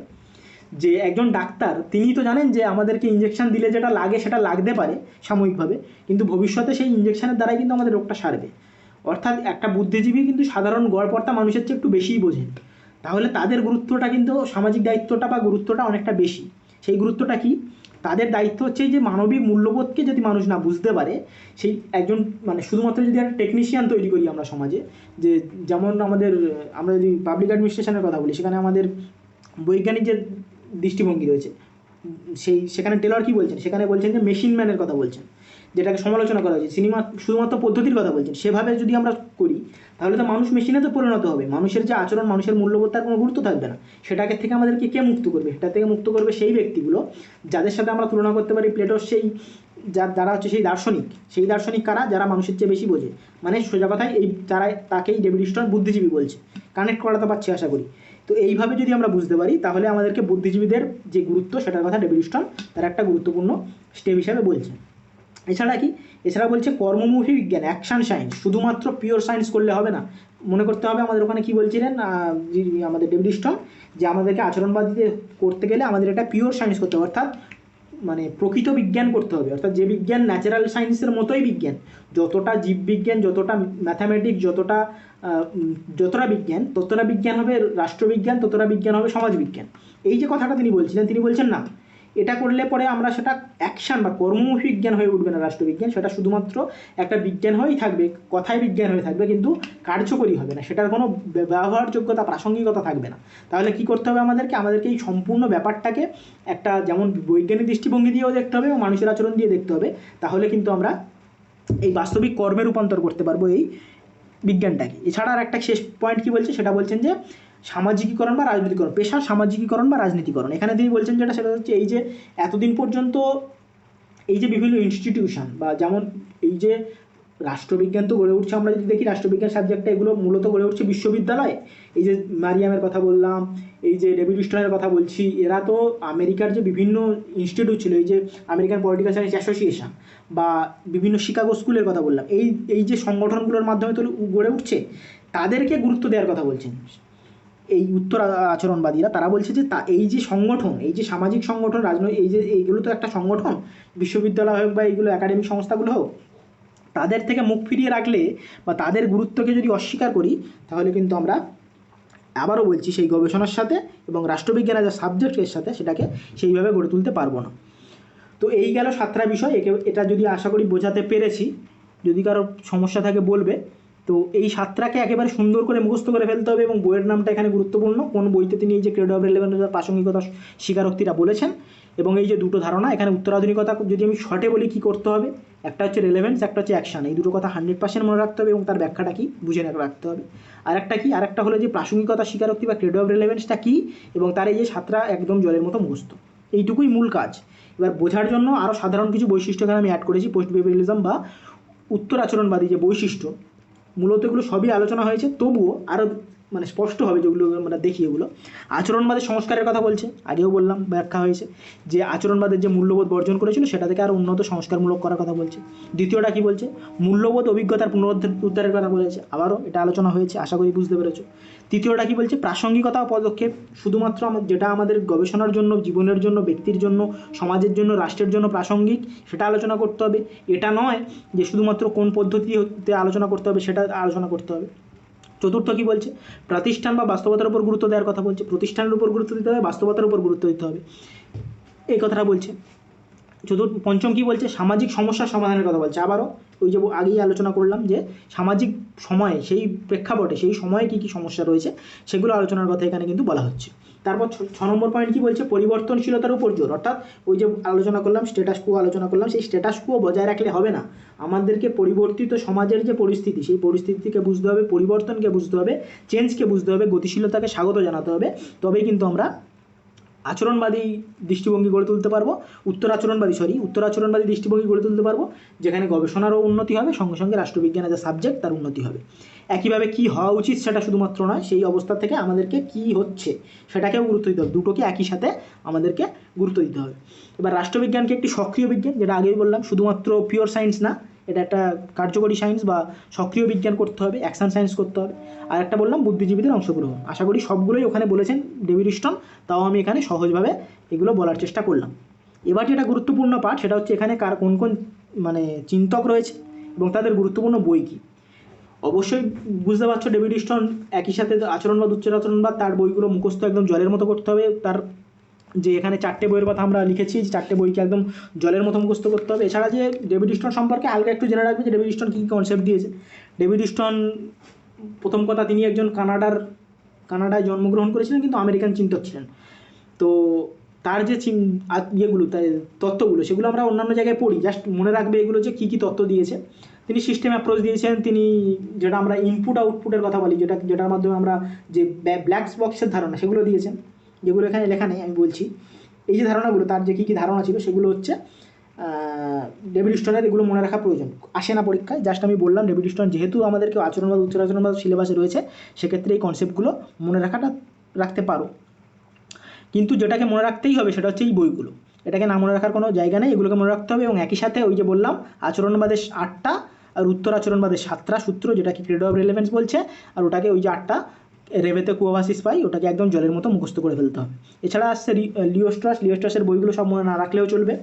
যে একজন ডাক্তার তিনি তো জানেন যে আমাদেরকে ইঞ্জেকশন দিলে যেটা লাগে সেটা লাগতে পারে সাময়িকভাবে, কিন্তু ভবিষ্যতে সেই ইঞ্জেকশনের দ্বারাই কিন্তু আমাদের রোগটা সারবে। অর্থাৎ একটা বুদ্ধিজীবী কিন্তু সাধারণ গড়পড়তা মানুষের চেয়ে একটু বেশিই বোঝেন, তাহলে তাদের গুরুত্বটা কিন্তু সামাজিক দায়িত্বটা বা গুরুত্বটা অনেকটা বেশি। সেই গুরুত্বটা কি? তাদের দায়িত্ব হচ্ছে যে মানবিক মূল্যবোধকে যদি মানুষ না বুঝতে পারে, সেই একজন মানে শুধুমাত্র যদি একটা টেকনিশিয়ান তৈরি করি আমরা সমাজে, যে যেমন আমরা যদি পাবলিক অ্যাডমিনিস্ট্রেশনের কথা বলি, সেখানে আমাদের বৈজ্ঞানিক যে দৃষ্টিভঙ্গি রয়েছে, সেখানে টেলর কি বলছেন? সেখানে বলছেন যে মেশিন ম্যানের কথা বলছেন, যেটাকে সমালোচনা করা হয়েছে, সিনেমা শুধুমাত্র পদ্ধতির কথা বলছেন। সেভাবে যদি আমরা করি তাহলে তো মানুষ মেশিনে তো পরিণত হবে, মানুষের যে আচরণ, মানুষের মূল্যবোধ তার কোনো গুরুত্ব থাকবে না। সেটাকে থেকে আমাদেরকে কে মুক্ত করবে? সেটা থেকে মুক্ত করবে সেই ব্যক্তিগুলো যাদের সাথে আমরা তুলনা করতে পারি প্লেটোর যারা হচ্ছে সেই দার্শনিক কারা? যারা মানুষের চেয়ে বেশি বোঝে। মানে সোজা কথায় তাকেই ডেভিড স্টোন বুদ্ধিজীবী বলছে। কানেক্ট করাতে পারছি আশা করি। তো এইভাবে যদি আমরা বুঝতে পারি তাহলে আমাদেরকে বুদ্ধিজীবীদের যে গুরুত্ব সেটার কথা ডেভিড স্টোন তার একটা গুরুত্বপূর্ণ স্টেপ হিসাবে বলছে। এছাড়া বলছে কর্মমুখী বিজ্ঞান, অ্যাকশন সায়েন্স। শুধুমাত্র পিওর সায়েন্স করলে হবে না, মনে করতে হবে আমাদের ওখানে কি বলছিলেন আমাদের ডেভিড স্টোন, যে আমাদেরকে আচরণবাদীতে করতে গেলে আমাদের একটা পিওর সায়েন্স করতে হবে, অর্থাৎ মানে প্রকৃত বিজ্ঞান করতে হবে। অর্থাৎ যে বিজ্ঞান ন্যাচারাল সায়েন্সের মতোই বিজ্ঞান, যতটা জীববিজ্ঞান, যতটা ম্যাথামেটিক্স, যতটা বিজ্ঞান, ততটা বিজ্ঞান হবে রাষ্ট্রবিজ্ঞান, ততটা বিজ্ঞান হবে সমাজবিজ্ঞান। এই যে কথাটা তিনি বলছেন না, এটা করলে পরে আমরা সেটা অ্যাকশন বা কর্মমুখী বিজ্ঞান হয়ে উঠবে না রাষ্ট্রবিজ্ঞান, সেটা শুধুমাত্র একটা বিজ্ঞান হয়েই থাকবে, কথায় বিজ্ঞান হয়ে থাকবে, কিন্তু কার্যকরী হবে না, সেটার কোনো ব্যবহারযোগ্যতা, প্রাসঙ্গিকতা থাকবে না। তাহলে কি করতে হবে? আমাদেরকে এই সম্পূর্ণ ব্যাপারটাকে একটা যেমন বৈজ্ঞানিক দৃষ্টিভঙ্গি দিয়েও দেখতে হবে এবং মানুষের আচরণ দিয়ে দেখতে হবে। তাহলে কিন্তু আমরা এই বাস্তবিক কর্মে রূপান্তর করতে পারবো এই বিজ্ঞানটাকে। এছাড়া আর একটা শেষ পয়েন্ট কি বলছে? সেটা বলছেন যে সামাজিকীকরণ বা রাজনীতিকরণ, পেশার সামাজিকীকরণ বা রাজনীতিকরণ। এখানে তিনি বলছেন সেটা হচ্ছে এই যে এতদিন পর্যন্ত এই যে বিভিন্ন ইনস্টিটিউশন বা যেমন এই যে রাষ্ট্রবিজ্ঞান তো গড়ে উঠছে, আমরা যদি দেখি রাষ্ট্রবিজ্ঞান সাবজেক্টটা এগুলো মূলত গড়ে উঠছে বিশ্ববিদ্যালয়ে। এই যে মারিয়ামের কথা বললাম, এই যে ডেভিড স্টোনের কথা বলছি, এরা তো আমেরিকার যে বিভিন্ন ইনস্টিটিউট ছিল, এই যে আমেরিকান পলিটিক্যাল সায়েন্স অ্যাসোসিয়েশন বা বিভিন্ন শিকাগো স্কুলের কথা বললাম, এই যে সংগঠনগুলোর মাধ্যমে তো গড়ে উঠছে, তাদেরকে গুরুত্ব দেওয়ার কথা বলছেন এই উত্তর আচরণবাদীরা। তারা বলছে যে এই যে সংগঠন, এই যে সামাজিক সংগঠন, রাজনৈতিক, এইগুলো তো একটা সংগঠন, বিশ্ববিদ্যালয় হোক বা এইগুলো একাডেমিক সংস্থাগুলো হোক, তাদের থেকে মুখ ফিরিয়ে রাখলে বা তাদের গুরুত্বকে যদি অস্বীকার করি তাহলে কিন্তু আমরা আবারও বলছি সেই গবেষণার সাথে এবং রাষ্ট্রবিজ্ঞানের যে সাবজেক্টের সাথে সেটাকে সেইভাবে গড়ে তুলতে পারবো না। তো এই গেল 7টা বিষয়। এটা যদি আশা করি বোঝাতে পেরেছি, যদি কারো সমস্যা থাকে বলবে। তো এই 7টাকে একেবারে সুন্দর করে মুখস্থ করে ফেলতে হবে এবং বইয়ের নামটা এখানে গুরুত্বপূর্ণ, কোন বইতে তিনি এই যে ক্রেডো অফ রেলেভেন্সের প্রাসঙ্গিকতা স্বীকারোক্তিটা বলেছেন। এবং এই যে দুটো ধারণা, এখানে উত্তরাধুনিকতা যদি আমি শর্টে বলি কী করতে হবে, একটা হচ্ছে রেলেভেন্স, একটা হচ্ছে অ্যাকশন। এই দুটো কথা 100% মনে রাখতে হবে এবং তার ব্যাখ্যাটা কি বুঝে রাখতে হবে। আরেকটা হলো যে প্রাসঙ্গিকতা স্বীকারোক্তি বা ক্রেডো অফ রেলেভেন্সটা কী, এবং তার এই যে 7টা একদম জলের মতো মুখস্থ। এইটুকুই মূল কাজ। এবার বোঝার জন্য আরও সাধারণ কিছু বৈশিষ্ট্য এখানে আমি অ্যাড করেছি। পোস্ট বিহেভিয়ারিজম বা উত্তর আচরণবাদী যে বৈশিষ্ট্য, মূলত এগুলো সবই আলোচনা হয়েছে, তবুও আরও মানে স্পষ্ট হবে যেগুলো আমরা দেখি। এগুলো আচরণবাদের সংস্কারের কথা বলছে, আগেও বললাম, ব্যাখ্যা হয়েছে যে আচরণবাদের যে মূল্যবোধ বর্জন করেছিল সেটা থেকে আরও উন্নত সংস্কারমূলক করার কথা বলছে। দ্বিতীয়টা কি বলছে? মূল্যবোধ অভিজ্ঞতার পুনরুদ্ধারের কথা বলেছে, আবারও এটা আলোচনা হয়েছে, আশা করি বুঝতে পেরেছো। তৃতীয়টা কি বলছে? প্রাসঙ্গিকতা ও পদক্ষেপ। শুধুমাত্র যেটা আমাদের গবেষণার জন্য, জীবনের জন্য, ব্যক্তির জন্য, সমাজের জন্য, রাষ্ট্রের জন্য প্রাসঙ্গিক, সেটা আলোচনা করতে হবে। এটা নয় যে শুধুমাত্র কোন পদ্ধতিতে আলোচনা করতে হবে সেটা আলোচনা করতে হবে। চতুর্থ কি বলছে? প্রতিষ্ঠান বা বাস্তবতার উপর গুরুত্ব দেওয়ার কথা বলছে। প্রতিষ্ঠানের উপর গুরুত্ব দিতে হবে, বাস্তবতার উপর গুরুত্ব দিতে হবে, এই কথাটা বলছে। পঞ্চম কি বলছে? সামাজিক সমস্যার সমাধানের কথা বলছে। আবারও ওই যে আগেই আলোচনা করলাম যে সামাজিক সময়ে সেই প্রেক্ষাপটে সেই সময়ে কী কী সমস্যা রয়েছে সেগুলো আলোচনার কথা এখানে কিন্তু বলা হচ্ছে। তারপর 6 নম্বর পয়েন্ট কী বলছে, পরিবর্তনশীলতার উপর জোর। অর্থাৎ ওই যে আলোচনা করলাম স্ট্যাটাস কো আলোচনা করলাম, সেই স্ট্যাটাস কো বজায় রাখলে হবে না, আমাদেরকে পরিবর্তিত সমাজের যে পরিস্থিতি সেই পরিস্থিতিকে বুঝতে হবে, পরিবর্তনকে বুঝতে হবে, চেঞ্জকে বুঝতে হবে, গতিশীলতাকে স্বাগত জানাতে হবে, তবেই কিন্তু আমরা আচরণবাদী দৃষ্টিভঙ্গি গড়ে তুলতে পারবো, উত্তর আচরণবাদী দৃষ্টিভঙ্গি গড়ে তুলতে পারবো, যেখানে গবেষণারও উন্নতি হবে, সঙ্গে সঙ্গে রাষ্ট্রবিজ্ঞানের যে সাবজেক্ট তার উন্নতি হবে। একইভাবে কী হওয়া উচিত সেটা শুধুমাত্র নয়, সেই অবস্থা থেকে আমাদেরকে কী হচ্ছে সেটাকেও গুরুত্ব দিতে হবে, দুটোকে একই সাথে আমাদেরকে গুরুত্ব দিতে হবে। এবার রাষ্ট্রবিজ্ঞানকে একটি সক্রিয় বিজ্ঞান, যেটা আগেই বললাম, শুধুমাত্র পিওর সায়েন্স না, এটা একটা কার্যকরী সায়েন্স বা সক্রিয় বিজ্ঞান করতে হবে, অ্যাকশন সায়েন্স করতে হবে। আর একটা বললাম বুদ্ধিজীবীদের অংশগ্রহণ। আশা করি সবগুলোই ওখানে বলেছেন ডেভিড স্টোন, তাও আমি এখানে সহজভাবে এগুলো বলার চেষ্টা করলাম। এবার যেটা গুরুত্বপূর্ণ পাঠ সেটা হচ্ছে এখানে কার কোন কোন মানে চিন্তক রয়েছে এবং তাদের গুরুত্বপূর্ণ বই কী। অবশ্যই বুঝতে পারছো ডেভিড স্টোন একই সাথে আচরণবাদ, উচ্চ আচরণবাদ, তার বইগুলো মুখস্থ একদম জলের মতো করতে হবে। তার যে এখানে 4টে বইয়ের কথা আমরা লিখেছি, যে 4টে বইকে একদম জলের মতো মুখস্থ করতে হবে। এছাড়া যে ডেভিড স্টোন সম্পর্কে হালকা একটু জেনে রাখবে যে ডেভিড স্টোন কী কী কনসেপ্ট দিয়েছে। ডেভিড স্টোন প্রথম কথা তিনি একজন কানাডায় জন্মগ্রহণ করেছিলেন কিন্তু আমেরিকান চিন্তক ছিলেন। তো তার যে ইয়েগুলো তত্ত্বগুলো সেগুলো আমরা অন্যান্য জায়গায় পড়ি, জাস্ট মনে রাখবে এগুলো যে কী কী তত্ত্ব দিয়েছে। তিনি সিস্টেম অ্যাপ্রোচ দিয়েছেন, তিনি যেটা আমরা ইনপুট আউটপুটের কথা বলি, যেটার মাধ্যমে আমরা যে ব্ল্যাক বক্সের ধারণা সেগুলো দিয়েছেন, যেগুলো এখানে লেখা নেই আমি বলছি। এই যে ধারণাগুলো, তার যে কী কী ধারণা ছিল সেগুলো হচ্ছে ডেভিড স্টোনের, এগুলো মনে রাখা প্রয়োজন, আসে না পরীক্ষায়। জাস্ট আমি বললাম ডেভিড স্টোন যেহেতু আমাদেরকে আচরণবাদ, উচ্চ আচরণবাদ সিলেবাসে রয়েছে, সেক্ষেত্রে এই কনসেপ্টগুলো মনে রাখতে পারো। কিন্তু যেটাকে মনে রাখতেই হবে সেটা হচ্ছে এই বইগুলো, এটাকে না মনে রাখার কোনো জায়গা নেই, এগুলোকে মনে রাখতে হবে। এবং একই সাথে ওই যে বললাম আচরণবাদের 8টা আর উত্তর আচরণবাদের 7টা সূত্র, যেটাকে ক্রেডো অফ রেলেভেন্স বলছে, আর ওটাকে ওই যে 8টা রেভেতে কুয়াভাসিস পাই, ওটাকে একদম জলের মতো মুখস্থ করে ফেলতে হবে। এছাড়া আসছে লিও স্ট্রাসের বইগুলো সব মনে না রাখলেও চলবে,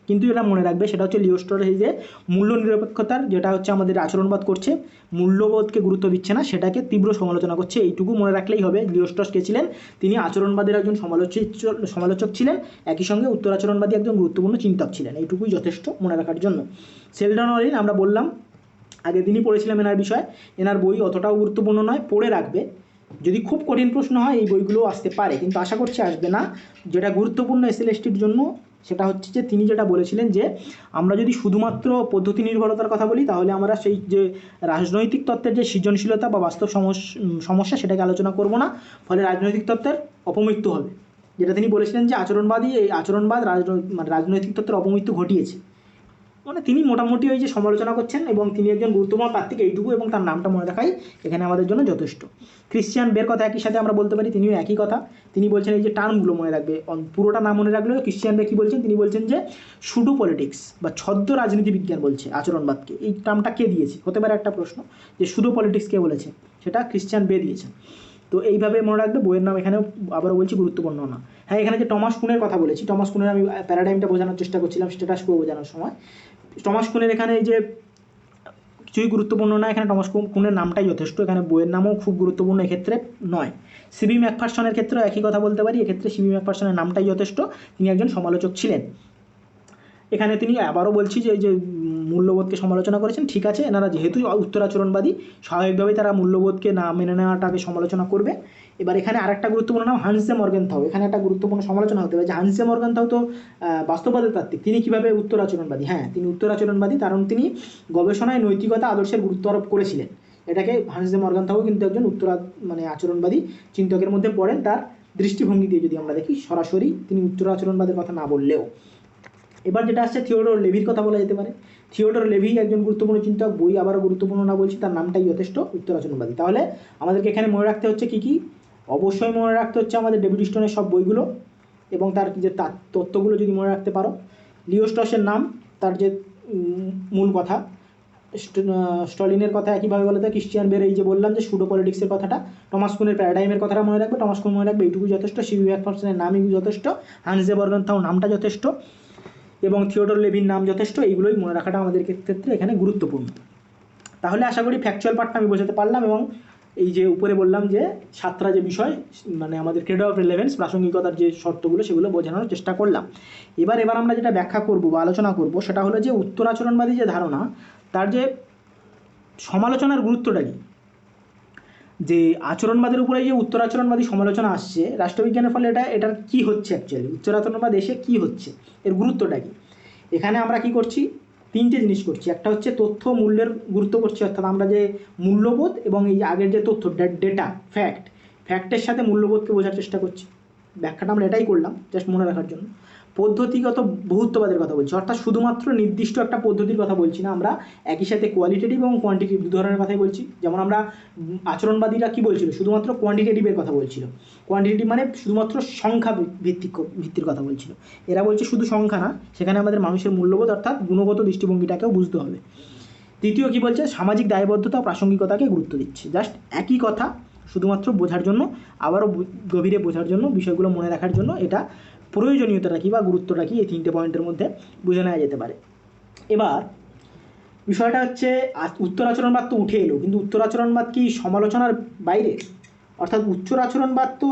কিন্তু যেটা মনে রাখবে সেটা হচ্ছে লিও স্ট্রাস এই যে মূল্য নিরপেক্ষতার, যেটা হচ্ছে আমাদের আচরণবাদ করছে, মূল্যবোধকে গুরুত্ব দিচ্ছে না, সেটাকে তীব্র সমালোচনা করছে। এইটুকু মনে রাখলেই হবে। লিও স্ট্রাস কে ছিলেন? তিনি আচরণবাদের একজন সমালোচক ছিলেন, একই সঙ্গে উত্তর আচরণবাদী একজন গুরুত্বপূর্ণ চিন্তক ছিলেন। এইটুকুই যথেষ্ট মনে রাখার জন্য। সেলডন অরিন আমরা বললাম আগের দিনই পড়েছিলাম এনার বিষয়, এনার বই অতটাও গুরুত্বপূর্ণ নয়, পড়ে রাখবে। যদি খুব কঠিন প্রশ্ন হয় এই বইগুলো আসতে পারে, কিন্তু আশা করছি আসবে না। যেটা গুরুত্বপূর্ণ এসএলএসটির জন্য সেটা হচ্ছে যে তিনি যেটা বলেছিলেন যে আমরা যদি শুধুমাত্র পদ্ধতি নির্ভরতার কথা বলি, তাহলে আমরা সেই যে রাজনৈতিক তত্ত্বের যে সৃজনশীলতা বা বাস্তব সমস্যা সেটাকে আলোচনা করব না, ফলে রাজনৈতিক তত্ত্বের অপমৃত্যু হবে। যেটা তিনি বলেছিলেন যে আচরণবাদ রাজনৈতিক তত্ত্বের অপমৃত্যু ঘটিয়েছে। মানে তিনি মোটামুটি ওই যে সমালোচনা করছেন, এবং তিনি একজন গুরুত্বপূর্ণ তাত্ত্বিক, এইটুকু, এবং তার নামটা মনে রাখাই এখানে আমাদের জন্য যথেষ্ট। ক্রিশ্চিয়ান বের কথা একই সাথে আমরা বলতে পারি, তিনিও একই কথা। তিনি বলছেন এই যে টার্মগুলো মনে রাখবে, পুরোটা না মনে রাখলেও ক্রিশ্চিয়ান বে কী বলছেন, তিনি বলছেন যে সুডো পলিটিক্স বা ছদ্ম রাজনীতি বিজ্ঞান বলছে আচরণবাদকে। এই টার্মটা কে দিয়েছে হতে পারে একটা প্রশ্ন, যে সুডো পলিটিক্স কে বলেছে, সেটা ক্রিশ্চিয়ান বে দিয়েছেন। তো এইভাবে মনে রাখবে। বইয়ের নাম এখানেও আবারও বলছি গুরুত্বপূর্ণ না। হ্যাঁ, এখানে যে টমাস কুনের কথা বলেছি, টমাস কুনের আমি প্যারাডাইমটা বোঝানোর চেষ্টা করছিলাম স্ট্যাটাস কো বোঝানোর সময়। টমাস কুনের এখানে এই যে কিছুই গুরুত্বপূর্ণ না, এখানে টমাস কুনের নামটাই যথেষ্ট, এখানে বইয়ের নামও খুব গুরুত্বপূর্ণ এক্ষেত্রে নয়। সিবি ম্যাকফারসনের ক্ষেত্রেও একই কথা বলতে পারি, এক্ষেত্রে সিবি ম্যাকফারসনের নামটাই যথেষ্ট, তিনি একজন সমালোচক ছিলেন। এখানে তিনি আবারও বলছি যে এই যে মূল্যবোধকে সমালোচনা করেছেন, ঠিক আছে, এনারা যেহেতু উত্তরাচরণবাদী, স্বাভাবিকভাবেই তারা মূল্যবোধকে না মেনে নেওয়াটাকে সমালোচনা করবে। এবার এখানে আরেকটা গুরুত্বপূর্ণ নাম হান্স জে মর্গেনথাউ, এখানে একটা গুরুত্বপূর্ণ সমালোচনা হতে পারে যে হান্স জে মর্গেনথাউ তো বাস্তববাদের তাত্ত্বিক, তিনি কীভাবে উত্তরাচরণবাদী? হ্যাঁ, তিনি উত্তরাচরণবাদী, কারণ তিনি গবেষণায় নৈতিকতা আদর্শের গুরুত্ব আরোপ করেছিলেন। এটাকে হান্স জে মর্গেনথাউ কিন্তু একজন আচরণবাদী চিন্তকের মধ্যে পড়েন, তার দৃষ্টিভঙ্গি দিয়ে যদি আমরা দেখি, সরাসরি তিনি উত্তরাচরণবাদের কথা না বললেও। এবার যেটা আসছে থিওডোর লেভির কথা বলা যেতে পারে। থিওডোর লেভি একজন গুরুত্বপূর্ণ চিন্তক, বই আবারও গুরুত্বপূর্ণ না বলছি, তার নামটাই যথেষ্ট, উত্তরাচরণবাদী। তাহলে আমাদেরকে এখানে মনে রাখতে হচ্ছে কী, অবশ্যই মনে রাখতে হচ্ছে আমাদের ডেভিড স্টোনের সব বইগুলো এবং তার যে তত্ত্বগুলো যদি মনে রাখতে পারো। লিও স্ট্রাসের নাম, তার যে মূল কথা, স্টলিনের কথা একইভাবে বলা যায়। ক্রিশ্চিয়ান বের এই যে বললাম যে সুডো পলিটিক্সের কথাটা, টমাস কুনের প্যারাডাইমের কথাটা মনে রাখবে, টমাস কুন মনে রাখবে, এইটুকু যথেষ্ট। সিবি ম্যাকফারসনের নামই যথেষ্ট, হান্স জে মর্গেনথাউ নামটা যথেষ্ট, এবং থিওডোর লেভির নাম যথেষ্ট। এইগুলোই মনে রাখাটা আমাদের ক্ষেত্রে এখানে গুরুত্বপূর্ণ। তাহলে আশা করি ফ্যাকচুয়াল পার্টটা আমি বোঝাতে পারলাম, এবং এই যে উপরে বললাম যে 7টা যে বিষয়, মানে আমাদের ক্রেডো অফ রেলেভেন্স, প্রাসঙ্গিকতার যে শর্তগুলো, সেগুলো বোঝানোর চেষ্টা করলাম। এবার আমরা যেটা ব্যাখ্যা করব বা আলোচনা করব সেটা হলো যে উত্তরাচরণবাদী যে ধারণা, তার যে সমালোচনার গুরুত্বটা কী, যে আচরণবাদের উপরে যে উত্তর আচরণবাদী সমালোচনা আসছে রাষ্ট্রবিজ্ঞানের ফলে এটার কী হচ্ছে, অ্যাকচুয়ালি উত্তর আচরণবাদ এসে কী হচ্ছে, এর গুরুত্বটা কী। এখানে আমরা কি করছি, তিনটে জিনিস করছি। একটা হচ্ছে তথ্য মূল্যের গুরুত্ব করছি, অর্থাৎ আমরা যে মূল্যবোধ এবং এই আগের যে তথ্য ডেটা ফ্যাক্টের সাথে মূল্যবোধকে বোঝার চেষ্টা করছি। ব্যাখ্যাটা আমরা এটাই করলাম জাস্ট মনে রাখার জন্য। পদ্ধতিগত বহুত্ববাদের কথা বলছি, অর্থাৎ শুধুমাত্র নির্দিষ্ট একটা পদ্ধতির কথা বলছি না, আমরা একই সাথে কোয়ালিটেটিভ এবং কোয়ান্টিটিভ দু ধরনের কথাই বলছি। যেমন আমরা আচরণবাদীরা কি বলছিল, শুধুমাত্র কোয়ান্টিটেটিভের কথা বলছিল, কোয়ান্টিটেটিভ মানে শুধুমাত্র সংখ্যা ভিত্তির কথা বলছিল। এরা বলছে শুধু সংখ্যা না, সেখানে আমাদের মানুষের মূল্যবোধ অর্থাৎ গুণগত দৃষ্টিভঙ্গিটাকেও বুঝতে হবে। তৃতীয় কি বলছে, সামাজিক দায়বদ্ধতা ও প্রাসঙ্গিকতাকে গুরুত্ব দিচ্ছে। জাস্ট একই কথা শুধুমাত্র বোঝার জন্য, আবারও গভীরে বোঝার জন্য, বিষয়গুলো মনে রাখার জন্য এটা প্রয়োজনীয়তাটা কী বা গুরুত্বটা কী, এই তিনটে পয়েন্টের মধ্যে বুঝে নেওয়া যেতে পারে। এবার বিষয়টা হচ্ছে উত্তর আচরণবাদ তো উঠে এলো, কিন্তু উত্তর আচরণবাদ কি সমালোচনার বাইরে? অর্থাৎ উত্তর আচরণবাদ তো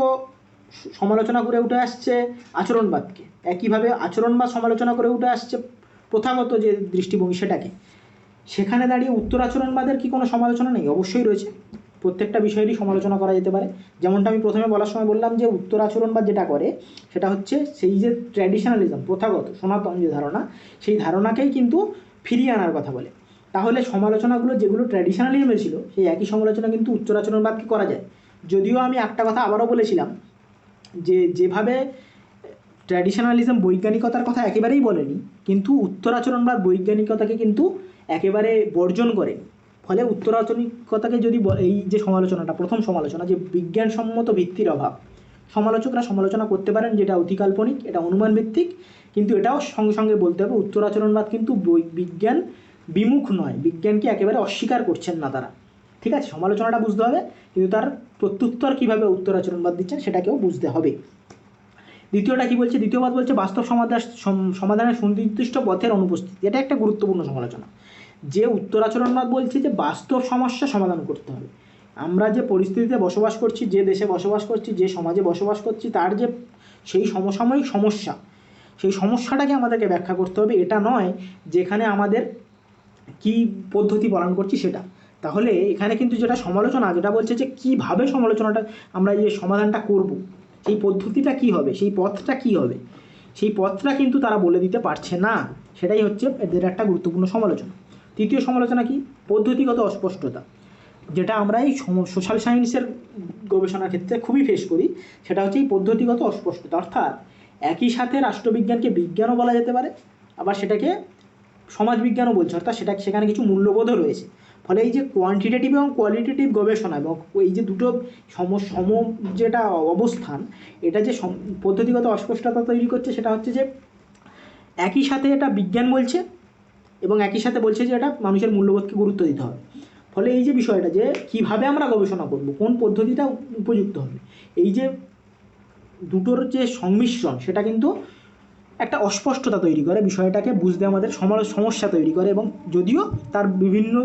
সমালোচনা করে উঠে আসছে আচরণবাদকে, একইভাবে আচরণবাদ সমালোচনা করে উঠে আসছে প্রথাগত যে দৃষ্টিভঙ্গি সেটাকে। সেখানে দাঁড়িয়ে উত্তর আচরণবাদের কি কোনো সমালোচনা নেই? অবশ্যই রয়েছে, প্রত্যেকটা বিষয়েরই সমালোচনা করা যেতে পারে। যেমনটা আমি প্রথমে বলার সময় বললাম যে উত্তর আচরণবাদ যেটা করে সেটা হচ্ছে সেই যে ট্র্যাডিশনালিজম, প্রথাগত সনাতন যে ধারণা, সেই ধারণাকেই কিন্তু ফিরিয়ে আনার কথা বলে। তাহলে সমালোচনাগুলো যেগুলো ট্র্যাডিশনালিজমে ছিল সেই একই সমালোচনা কিন্তু উত্তর আচরণবাদকে করা যায়। যদিও আমি একটা কথা আবারও বলেছিলাম যে যেভাবে ট্র্যাডিশনালিজম বৈজ্ঞানিকতার কথা একেবারেই বলেনি, কিন্তু উত্তর আচরণবাদ বৈজ্ঞানিকতাকে কিন্তু একেবারে বর্জন করে। ফলে উত্তর আচরণিকতাকে যদি এই যে সমালোচনাটা, প্রথম সমালোচনা যে বিজ্ঞানসম্মত ভিত্তির অভাব, সমালোচকরা সমালোচনা করতে পারেন যেটা অতি কাল্পনিক, এটা অনুমান ভিত্তিক, কিন্তু এটাও সঙ্গে সঙ্গে বলতে হবে উত্তর আচরণবাদ কিন্তু বিজ্ঞান বিমুখ নয়, বিজ্ঞানকে একেবারে অস্বীকার করছেন না তারা। ঠিক আছে, সমালোচনাটা বুঝতে হবে, কিন্তু তার প্রত্যুত্তর কীভাবে উত্তর আচরণবাদ দিচ্ছেন সেটাকেও বুঝতে হবে। দ্বিতীয়টা কি বলছে, দ্বিতীয়বাদ বলছে বাস্তব সমাধানের সুনির্দিষ্ট পথের অনুপস্থিতি। এটা একটা গুরুত্বপূর্ণ সমালোচনা, যে উত্তর আচরণবাদ বলছে যে বাস্তব সমস্যা সমাধান করতে হবে। আমরা যে পরিস্থিতিতে বসবাস করছি, যে দেশে বসবাস করছি, যে সমাজে বসবাস করছি, তার যে সেই সমসাময়িক সমস্যা, সেই সমস্যাটাকে আমাদেরকে ব্যাখ্যা করতে হবে। এটা নয় যেখানে আমাদের কি পদ্ধতি পালন করছি সেটা। তাহলে এখানে কিন্তু যেটা সমালোচনা, যেটা বলছে যে কীভাবে সমালোচনাটা আমরা যে সমাধানটা করব, সেই পদ্ধতিটা কী হবে, সেই পথটা কী হবে, সেই পথটা কিন্তু তারা বলে দিতে পারছে না। সেটাই হচ্ছে এদের একটা গুরুত্বপূর্ণ সমালোচনা। তৃতীয় সমালোচনা কি, পদ্ধতিগত অস্পষ্টতা, যেটা আমরা এই সোশ্যাল সায়েন্সের গবেষণার ক্ষেত্রে খুবই ফেস করি। সেটা হচ্ছে এই পদ্ধতিগত অস্পষ্টতা, অর্থাৎ একই সাথে রাষ্ট্রবিজ্ঞানকে বিজ্ঞানও বলা যেতে পারে, আবার সেটাকে সমাজবিজ্ঞানও বলছে, অর্থাৎ সেখানে কিছু মূল্যবোধও রয়েছে। ফলে এই যে কোয়ান্টিটেটিভ এবং কোয়ালিটেটিভ গবেষণা এবং এই যে দুটো যেটা অবস্থান, এটা যে পদ্ধতিগত অস্পষ্টতা তৈরি করছে, সেটা হচ্ছে যে একই সাথে এটা বিজ্ঞান বলছে এবং একই সাথে বলছে যে এটা মানুষের মূল্যবোধকে গুরুত্ব দিতে হবে। ফলে এই যে বিষয়টা যে কিভাবে আমরা গবেষণা করব, কোন পদ্ধতিটা উপযুক্ত হবে, এই যে দুটোর যে সংমিশ্রণ, সেটা কিন্তু একটা অস্পষ্টতা তৈরি করে, বিষয়টাকে বুঝতে আমাদের সমস্যা তৈরি করে। এবং যদিও তার বিভিন্ন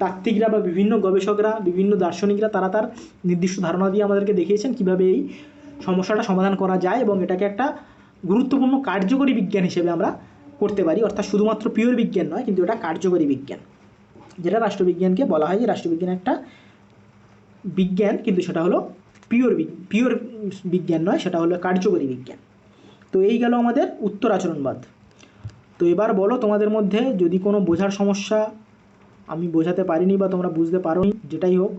তাত্ত্বিকরা বা বিভিন্ন গবেষকরা, বিভিন্ন দার্শনিকরা তারা তার নির্দিষ্ট ধারণা দিয়ে আমাদেরকে দেখিয়েছেন কীভাবে এই সমস্যাটা সমাধান করা যায় এবং এটাকে একটা গুরুত্বপূর্ণ কার্যকরী বিজ্ঞান হিসেবে আমরা করতে পারি। অর্থাৎ শুধুমাত্র পিওর বিজ্ঞান নয়, কিন্তু এটা কার্যকরী বিজ্ঞান, যেটা রাষ্ট্রবিজ্ঞানকে বলা হয় যে রাষ্ট্রবিজ্ঞান একটা বিজ্ঞান, কিন্তু সেটা হলো পিওর বিজ্ঞান নয়, সেটা হলো কার্যকরী বিজ্ঞান। তো এই গেল আমাদের উত্তর আচরণবাদ। তো এবার বলো তোমাদের মধ্যে যদি কোনো বোঝার সমস্যা আমি বোঝাতে পারিনি বা তোমরা বুঝতে পারোনি, যেটাই হোক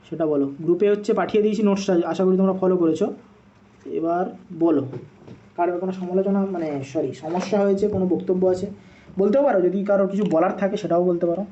সেটা বলো। গ্রুপে হচ্ছে পাঠিয়ে দিয়েছি নোটসটা, আশা করি তোমরা ফলো করেছো। এবার বলো কারোর কোনো সমালোচনা সমস্যা হয়েছে, কোনো বক্তব্য আছে বলতেও পারো, যদি কারোর কিছু বলার থাকে সেটাও বলতে পারো।